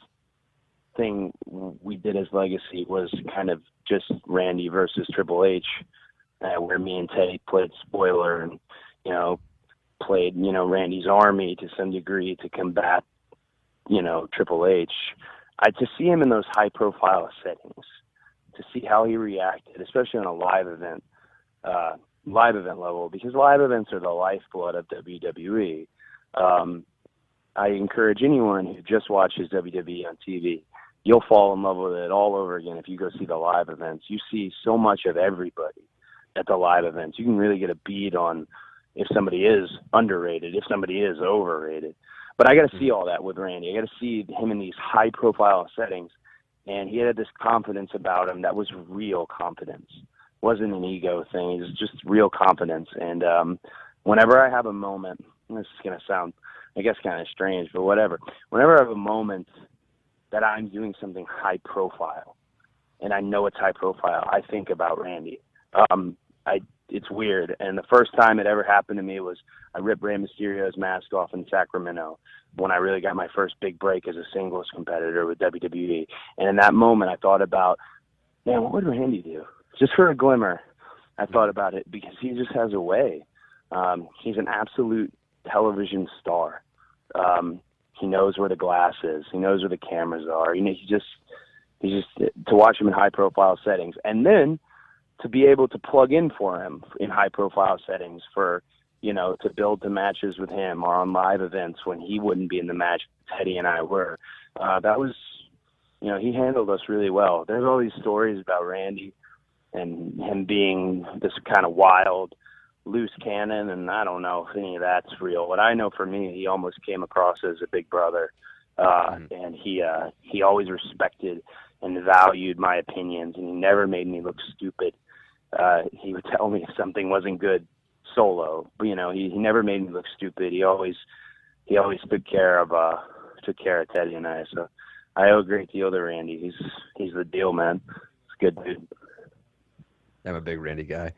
thing we did as Legacy was kind of just Randy versus Triple H, where me and Teddy played spoiler and, played, Randy's army to some degree to combat, Triple H. To see him in those high-profile settings, to see how he reacted, especially on a live event level, because live events are the lifeblood of WWE. I encourage anyone who just watches WWE on TV, you'll fall in love with it all over again if you go see the live events. You see so much of everybody at the live events. You can really get a bead on if somebody is underrated, if somebody is overrated. But I got to see all that with Randy. I got to see him in these high-profile settings, and he had this confidence about him that was real confidence. It wasn't an ego thing. It was just real confidence. And whenever I have a moment, this is going to sound, I guess, kind of strange, but whatever. Whenever I have a moment that I'm doing something high-profile, and I know it's high-profile, I think about Randy. It's weird. And the first time it ever happened to me was I ripped Rey Mysterio's mask off in Sacramento when I really got my first big break as a singles competitor with WWE. And in that moment, I thought about, man, what would Randy do? Just for a glimmer, I thought about it because he just has a way. He's an absolute television star. He knows where the glass is. He knows where the cameras are. He's just to watch him in high-profile settings. And then to be able to plug in for him in high-profile settings for, to build the matches with him or on live events when he wouldn't be in the match, Teddy and I were. That was, he handled us really well. There's all these stories about Randy and him being this kind of wild, loose cannon, and I don't know if any of that's real. What I know for me, he almost came across as a big brother, and he always respected and valued my opinions, and he never made me look stupid. He would tell me if something wasn't good solo, but he never made me look stupid. He always took care of Teddy and I. So I owe a great deal to Randy. He's the deal, man. He's a good dude. I'm a big Randy guy.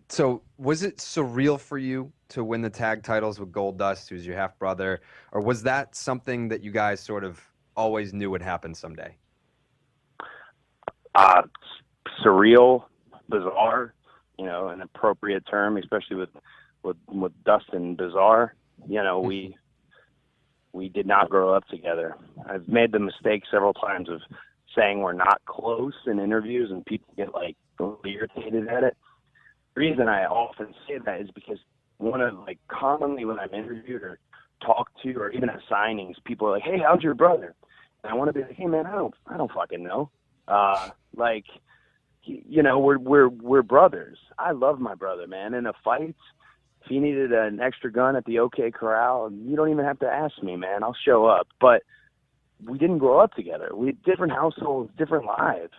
So was it surreal for you to win the tag titles with Goldust, who's your half brother, or was that something that you guys sort of always knew would happen someday? Surreal, bizarre, an appropriate term, especially with Dustin. Bizarre, we did not grow up together. I've made the mistake several times of saying we're not close in interviews, and people get really irritated at it. The reason I often say that is because commonly when I'm interviewed or talked to, or even at signings, people are like, "Hey, how's your brother?" And I want to be like, "Hey, man, I don't fucking know." We're brothers. I love my brother, man. In a fight, if he needed an extra gun at the OK Corral, you don't even have to ask me, man. I'll show up. But we didn't grow up together. We had different households, different lives,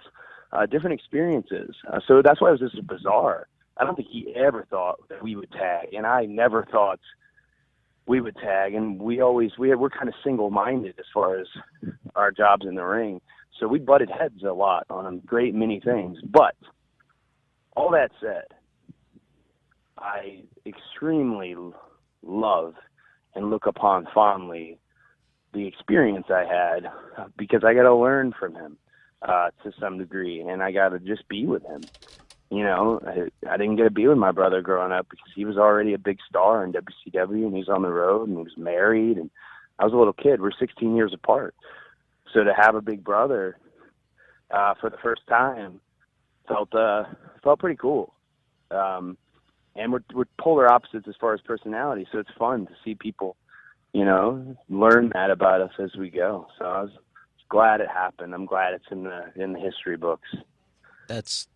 different experiences. So that's why it was just bizarre. I don't think he ever thought that we would tag, and I never thought we would tag. And we're kind of single-minded as far as our jobs in the ring. So we butted heads a lot on a great many things. But all that said, I extremely love and look upon fondly the experience I had, because I got to learn from him to some degree, and I got to just be with him. I didn't get to be with my brother growing up because he was already a big star in WCW, and he was on the road, and he was married, and I was a little kid. We're 16 years apart. So to have a big brother for the first time felt pretty cool. And we're polar opposites as far as personality, so it's fun to see people, learn that about us as we go. So I was glad it happened. I'm glad it's in the history books. That's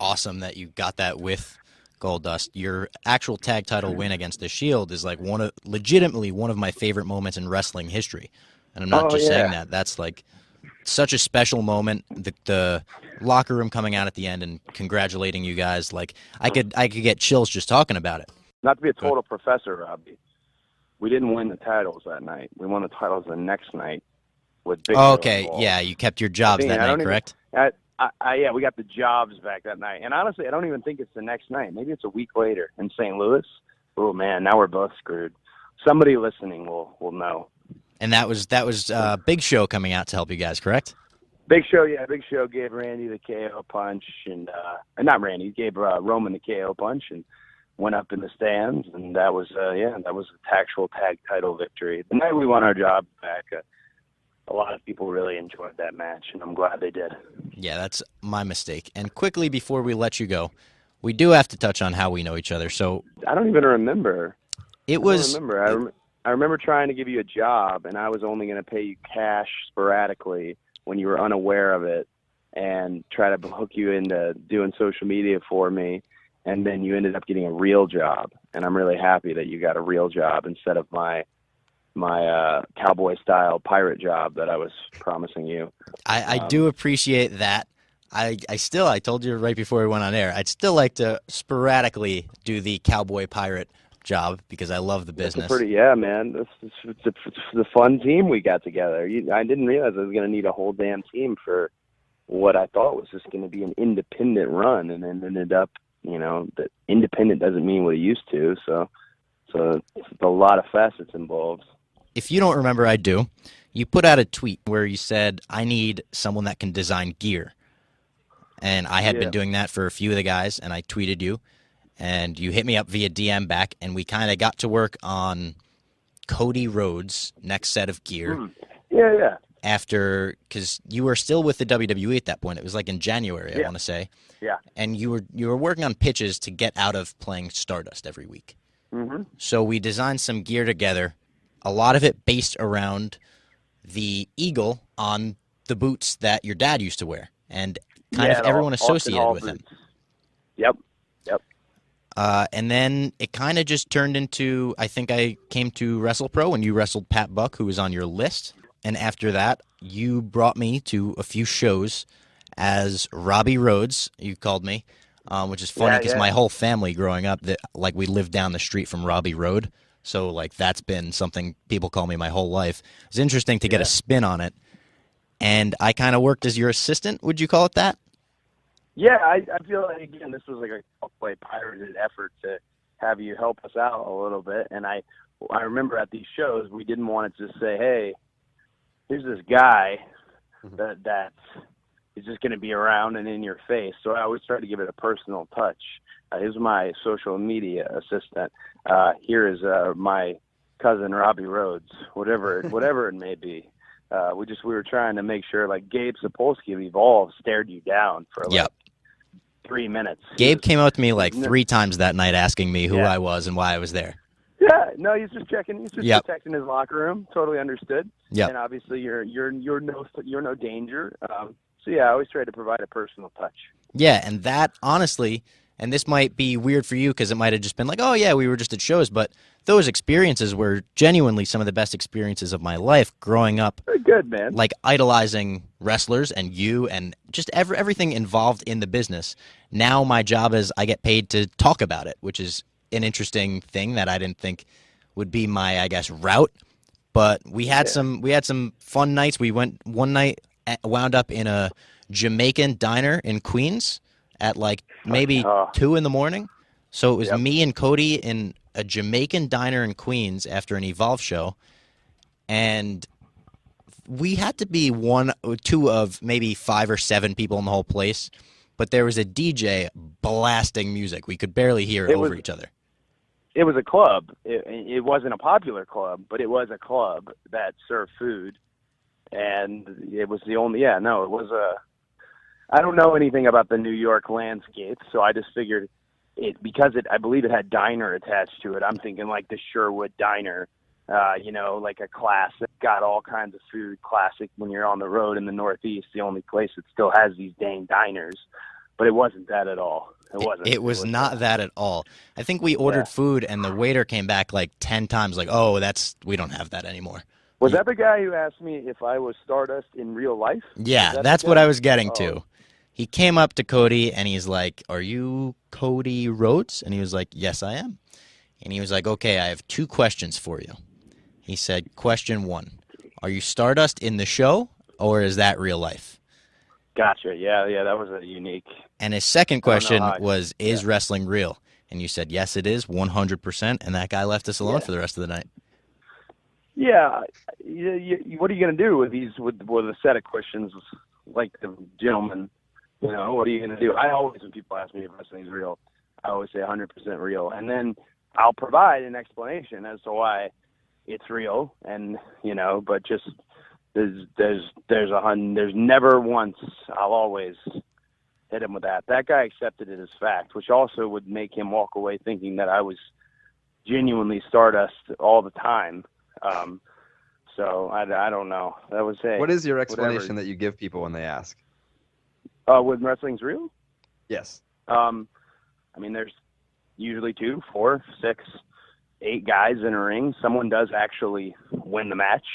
awesome that you got that with Goldust. Your actual tag title win against the Shield is legitimately one of my favorite moments in wrestling history. And I'm not just saying that. That's such a special moment. The locker room coming out at the end and congratulating you guys. Like I could get chills just talking about it. Not to be a total professor, Robbie, we didn't win the titles that night. We won the titles the next night with Big Show Okay, involved. yeah, you kept your jobs that night, correct? Yeah, we got the jobs back that night. And honestly, I don't even think it's the next night. Maybe it's a week later in St. Louis. Oh man, now we're both screwed. Somebody listening will know. And that was Big Show coming out to help you guys, correct? Big Show, yeah. Big Show gave Randy the KO punch, and not Randy, he gave Roman the KO punch, and went up in the stands, and that was an actual tag title victory. The night we won our job back, a lot of people really enjoyed that match, and I'm glad they did. Yeah, that's my mistake. And quickly before we let you go, we do have to touch on how we know each other. So I don't even remember. I remember trying to give you a job, and I was only going to pay you cash sporadically when you were unaware of it, and try to hook you into doing social media for me, and then you ended up getting a real job. And I'm really happy that you got a real job instead of my cowboy-style pirate job that I was promising you. I do appreciate that. I told you right before we went on air, I'd still like to sporadically do the cowboy pirate job because I love the business. Man. It's a fun team we got together. I didn't realize I was going to need a whole damn team for what I thought was just going to be an independent run, and then ended up, that independent doesn't mean what it used to. So it's a lot of facets involved. If you don't remember, I do. You put out a tweet where you said, I need someone that can design gear. And I had been doing that for a few of the guys, and I tweeted you. And you hit me up via DM back, and we kind of got to work on Cody Rhodes' next set of gear. Yeah. Because you were still with the WWE at that point. It was like in January, I want to say. Yeah. And you were working on pitches to get out of playing Stardust every week. Mm-hmm. So we designed some gear together, a lot of it based around the eagle on the boots that your dad used to wear, and kind of everyone associated with him. Yep. And then it kind of just turned into, I think I came to WrestlePro when you wrestled Pat Buck, who was on your list. And after that, you brought me to a few shows as Robbie Rhodes, you called me, which is funny because my whole family growing up, we lived down the street from Robbie Road. So, that's been something people call me my whole life. It's interesting to get a spin on it. And I kind of worked as your assistant, would you call it that? Yeah, I feel like, again, this was like a cowboy pirated effort to have you help us out a little bit. And I remember at these shows, we didn't want to just say, hey, here's this guy that is just going to be around and in your face. So I always try to give it a personal touch. Here's my social media assistant. Here is my cousin Robbie Rhodes. Whatever it may be. We were trying to make sure, Gabe Sapolsky of Evolve stared you down for 3 minutes. Gabe came up to me 3 times that night asking me who I was and why I was there. Yeah, no, he's just checking. He's just protecting his locker room. Totally understood. Yeah, and obviously you're no danger. So I always try to provide a personal touch. Yeah, and that honestly. And this might be weird for you because it might have just been we were just at shows. But those experiences were genuinely some of the best experiences of my life growing up. Very good, man. Idolizing wrestlers and you and just everything involved in the business. Now my job is I get paid to talk about it, which is an interesting thing that I didn't think would be my, route. But we had some fun nights. We went one night, wound up in a Jamaican diner in Queens at maybe 2 a.m. So it was me and Cody in a Jamaican diner in Queens after an Evolve show. And we had to be 1 or 2 of maybe 5 or 7 people in the whole place. But there was a DJ blasting music. We could barely hear it over each other. It was a club. It wasn't a popular club, but it was a club that served food. And it was the only, it was I don't know anything about the New York landscape, so I just figured I believe it had diner attached to it. I'm thinking the Sherwood Diner, like a classic, got all kinds of food, classic when you're on the road in the Northeast, the only place that still has these dang diners. But it wasn't that at all. It wasn't. It was not that at all. I think we ordered food, and the waiter came back 10 times, we don't have that anymore. Was that the guy who asked me if I was Stardust in real life? Yeah, That that's the what guy? I was getting Oh. to. He came up to Cody and he's like, "Are you Cody Rhodes?" And he was like, "Yes, I am." And he was like, "Okay, I have 2 questions for you." He said, "Question 1, are you Stardust in the show, or is that real life?" Gotcha. Yeah, that was a unique. And his second I don't know question how was, "Is wrestling real?" And you said, "Yes, it is, 100%." And that guy left us alone Yeah. for the rest of the night. Yeah, what are you going to do with these with a set of questions like the gentleman? What are you going to do? I always, when people ask me if wrestling is real, I always say 100% real, and then I'll provide an explanation as to why it's real. And but just there's never once. I'll always hit him with that. That guy accepted it as fact, which also would make him walk away thinking that I was genuinely Stardust all the time. So I don't know. That was What is your explanation whatever. that you give people when they ask? With wrestling's real? Yes. I mean, there's usually 2, 4, 6, 8 guys in a ring. Someone does actually win the match.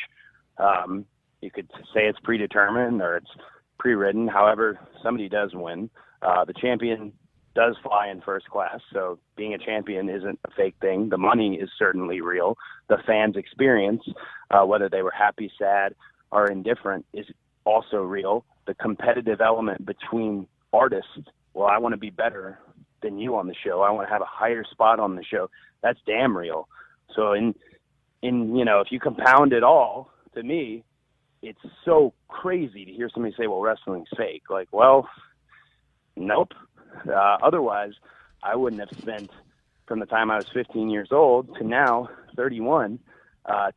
You could say it's predetermined or it's pre-written. However, somebody does win. The champion does fly in first class, so being a champion isn't a fake thing. The money is certainly real. The fans' experience, whether they were happy, sad, or indifferent, is also real. The competitive element between artists, well, I want to be better than you on the show. I want to have a higher spot on the show. That's damn real. So in if you compound it all, to me, it's so crazy to hear somebody say, well, wrestling's fake. Like, well, nope. Otherwise, I wouldn't have spent from the time I was 15 years old to now 31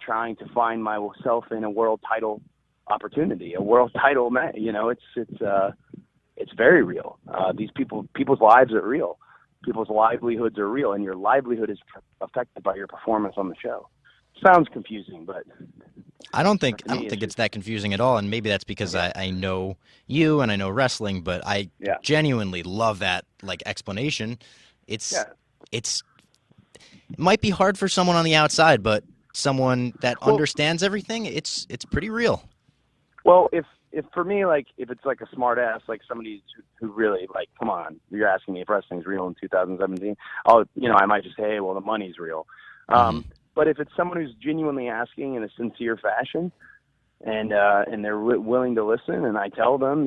trying to find myself in a world title opportunity, a world title match. It's very real. These people's lives are real. People's livelihoods are real, and your livelihood is affected by your performance on the show. Sounds confusing, but I don't think it's that confusing at all, and maybe that's because I know you and I know wrestling, but I genuinely love that explanation. It might be hard for someone on the outside, but someone that understands everything, it's pretty real. Well, if for me, if it's a smart ass, somebody who really come on, you're asking me if wrestling's real in 2017, I might just say, hey, well, the money's real. But if it's someone who's genuinely asking in a sincere fashion, and they're willing to listen, and I tell them,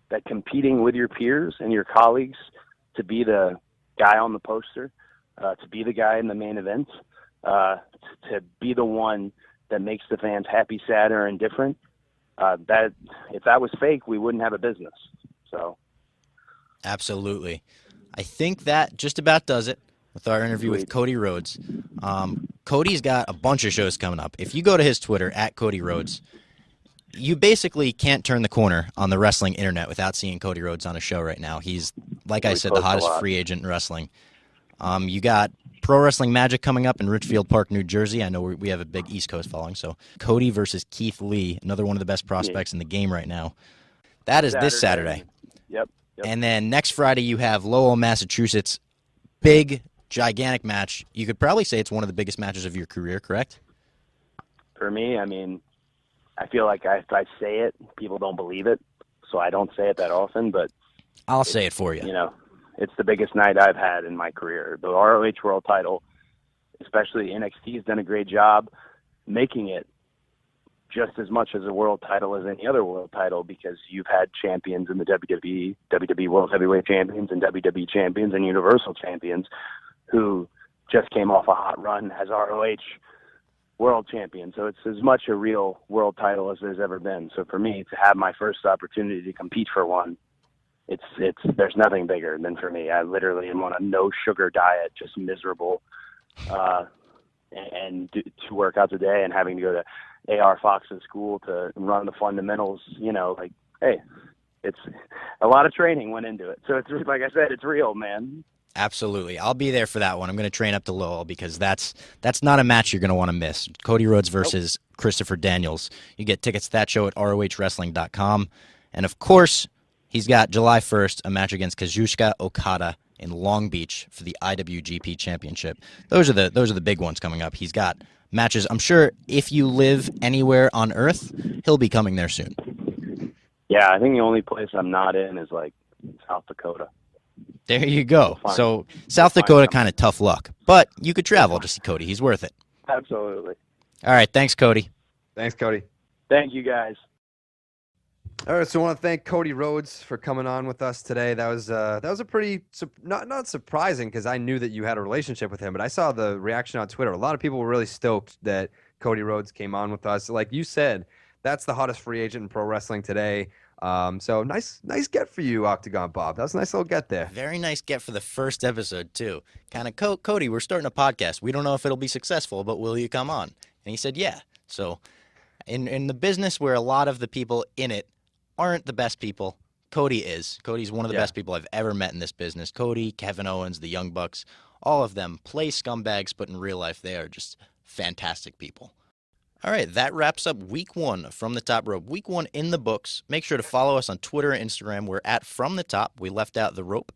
that competing with your peers and your colleagues to be the guy on the poster, to be the guy in the main event, to be the one that makes the fans happy, sad, or indifferent, that if that was fake, we wouldn't have a business. So, absolutely, I think that just about does it with our interview with Cody Rhodes. Cody's got a bunch of shows coming up. If you go to his Twitter, @Cody Rhodes, you basically can't turn the corner on the wrestling internet without seeing Cody Rhodes on a show right now. He's, like I said, the hottest free agent in wrestling. You got Pro Wrestling Magic coming up in Richfield Park, New Jersey. I know we have a big East Coast following. So Cody versus Keith Lee, another one of the best prospects in the game right now. That is this Saturday. Yep. And then next Friday you have Lowell, Massachusetts. Big, gigantic match. You could probably say it's one of the biggest matches of your career, correct? For me, I mean, I feel like if I say it, people don't believe it, so I don't say it that often. But I'll say it for you. It's the biggest night I've had in my career. The ROH World Title, especially NXT, has done a great job making it just as much as a world title as any other world title, because you've had champions in the WWE World Heavyweight Champions, and WWE Champions and Universal Champions who just came off a hot run as ROH World Champion. So it's as much a real world title as there's ever been. So for me, to have my first opportunity to compete for one, there's nothing bigger than for me. I literally am on a no sugar diet, just miserable, and to work out today and having to go to AR Fox's school to run the fundamentals. Hey, it's a lot of training went into it. So it's like I said, it's real, man. Absolutely. I'll be there for that one. I'm going to train up to Lowell because that's not a match you're going to want to miss. Cody Rhodes versus Christopher Daniels. You get tickets to that show at rohwrestling.com. And, of course, he's got July 1st a match against Kazuchika Okada in Long Beach for the IWGP Championship. Those are the big ones coming up. He's got matches. I'm sure if you live anywhere on Earth, he'll be coming there soon. Yeah, I think the only place I'm not in is like South Dakota. There you go. We'll So South find Dakota, something. kind of tough luck. But you could travel to see Cody. He's worth it. Absolutely. All right. Thanks, Cody. Thanks, Cody. Thank you guys. All right, so I want to thank Cody Rhodes for coming on with us today. That was a pretty not surprising because I knew that you had a relationship with him, but I saw the reaction on Twitter. A lot of people were really stoked that Cody Rhodes came on with us. Like you said, that's the hottest free agent in pro wrestling today. So nice get for you, Octagon Bob. That was a nice little get there. Very nice get for the first episode, too. Kind of, Cody, we're starting a podcast. We don't know if it'll be successful, but will you come on? And he said, yeah. So in the business where a lot of the people in it aren't the best people, Cody is. Cody's one of the best people I've ever met in this business. Cody, Kevin Owens, the Young Bucks, all of them play scumbags, but in real life, they are just fantastic people. All right, that wraps up week 1 from the Top Rope. Week 1 in the books. Make sure to follow us on Twitter and Instagram. We're at From the Top. We left out the rope.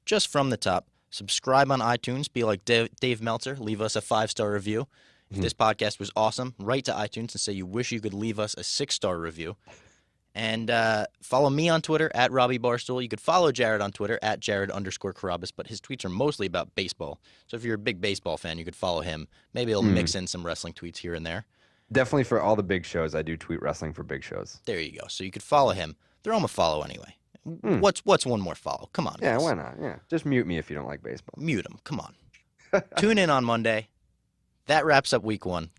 Just From the Top. Subscribe on iTunes. Be like Dave Meltzer. Leave us a 5-star review. If this podcast was awesome, write to iTunes and say you wish you could leave us a 6-star review. And follow me on Twitter at Robbie Barstool. You could follow Jared on Twitter at Jared_Carrabis, but his tweets are mostly about baseball. So if you're a big baseball fan, you could follow him. Maybe he'll mix in some wrestling tweets here and there. Definitely for all the big shows. I do tweet wrestling for big shows. There you go. So you could follow him. Throw him a follow anyway. What's one more follow? Come on, Yeah, guys. why not? Yeah, just mute me if you don't like baseball. Mute him. Come on. Tune in on Monday. That wraps up week 1.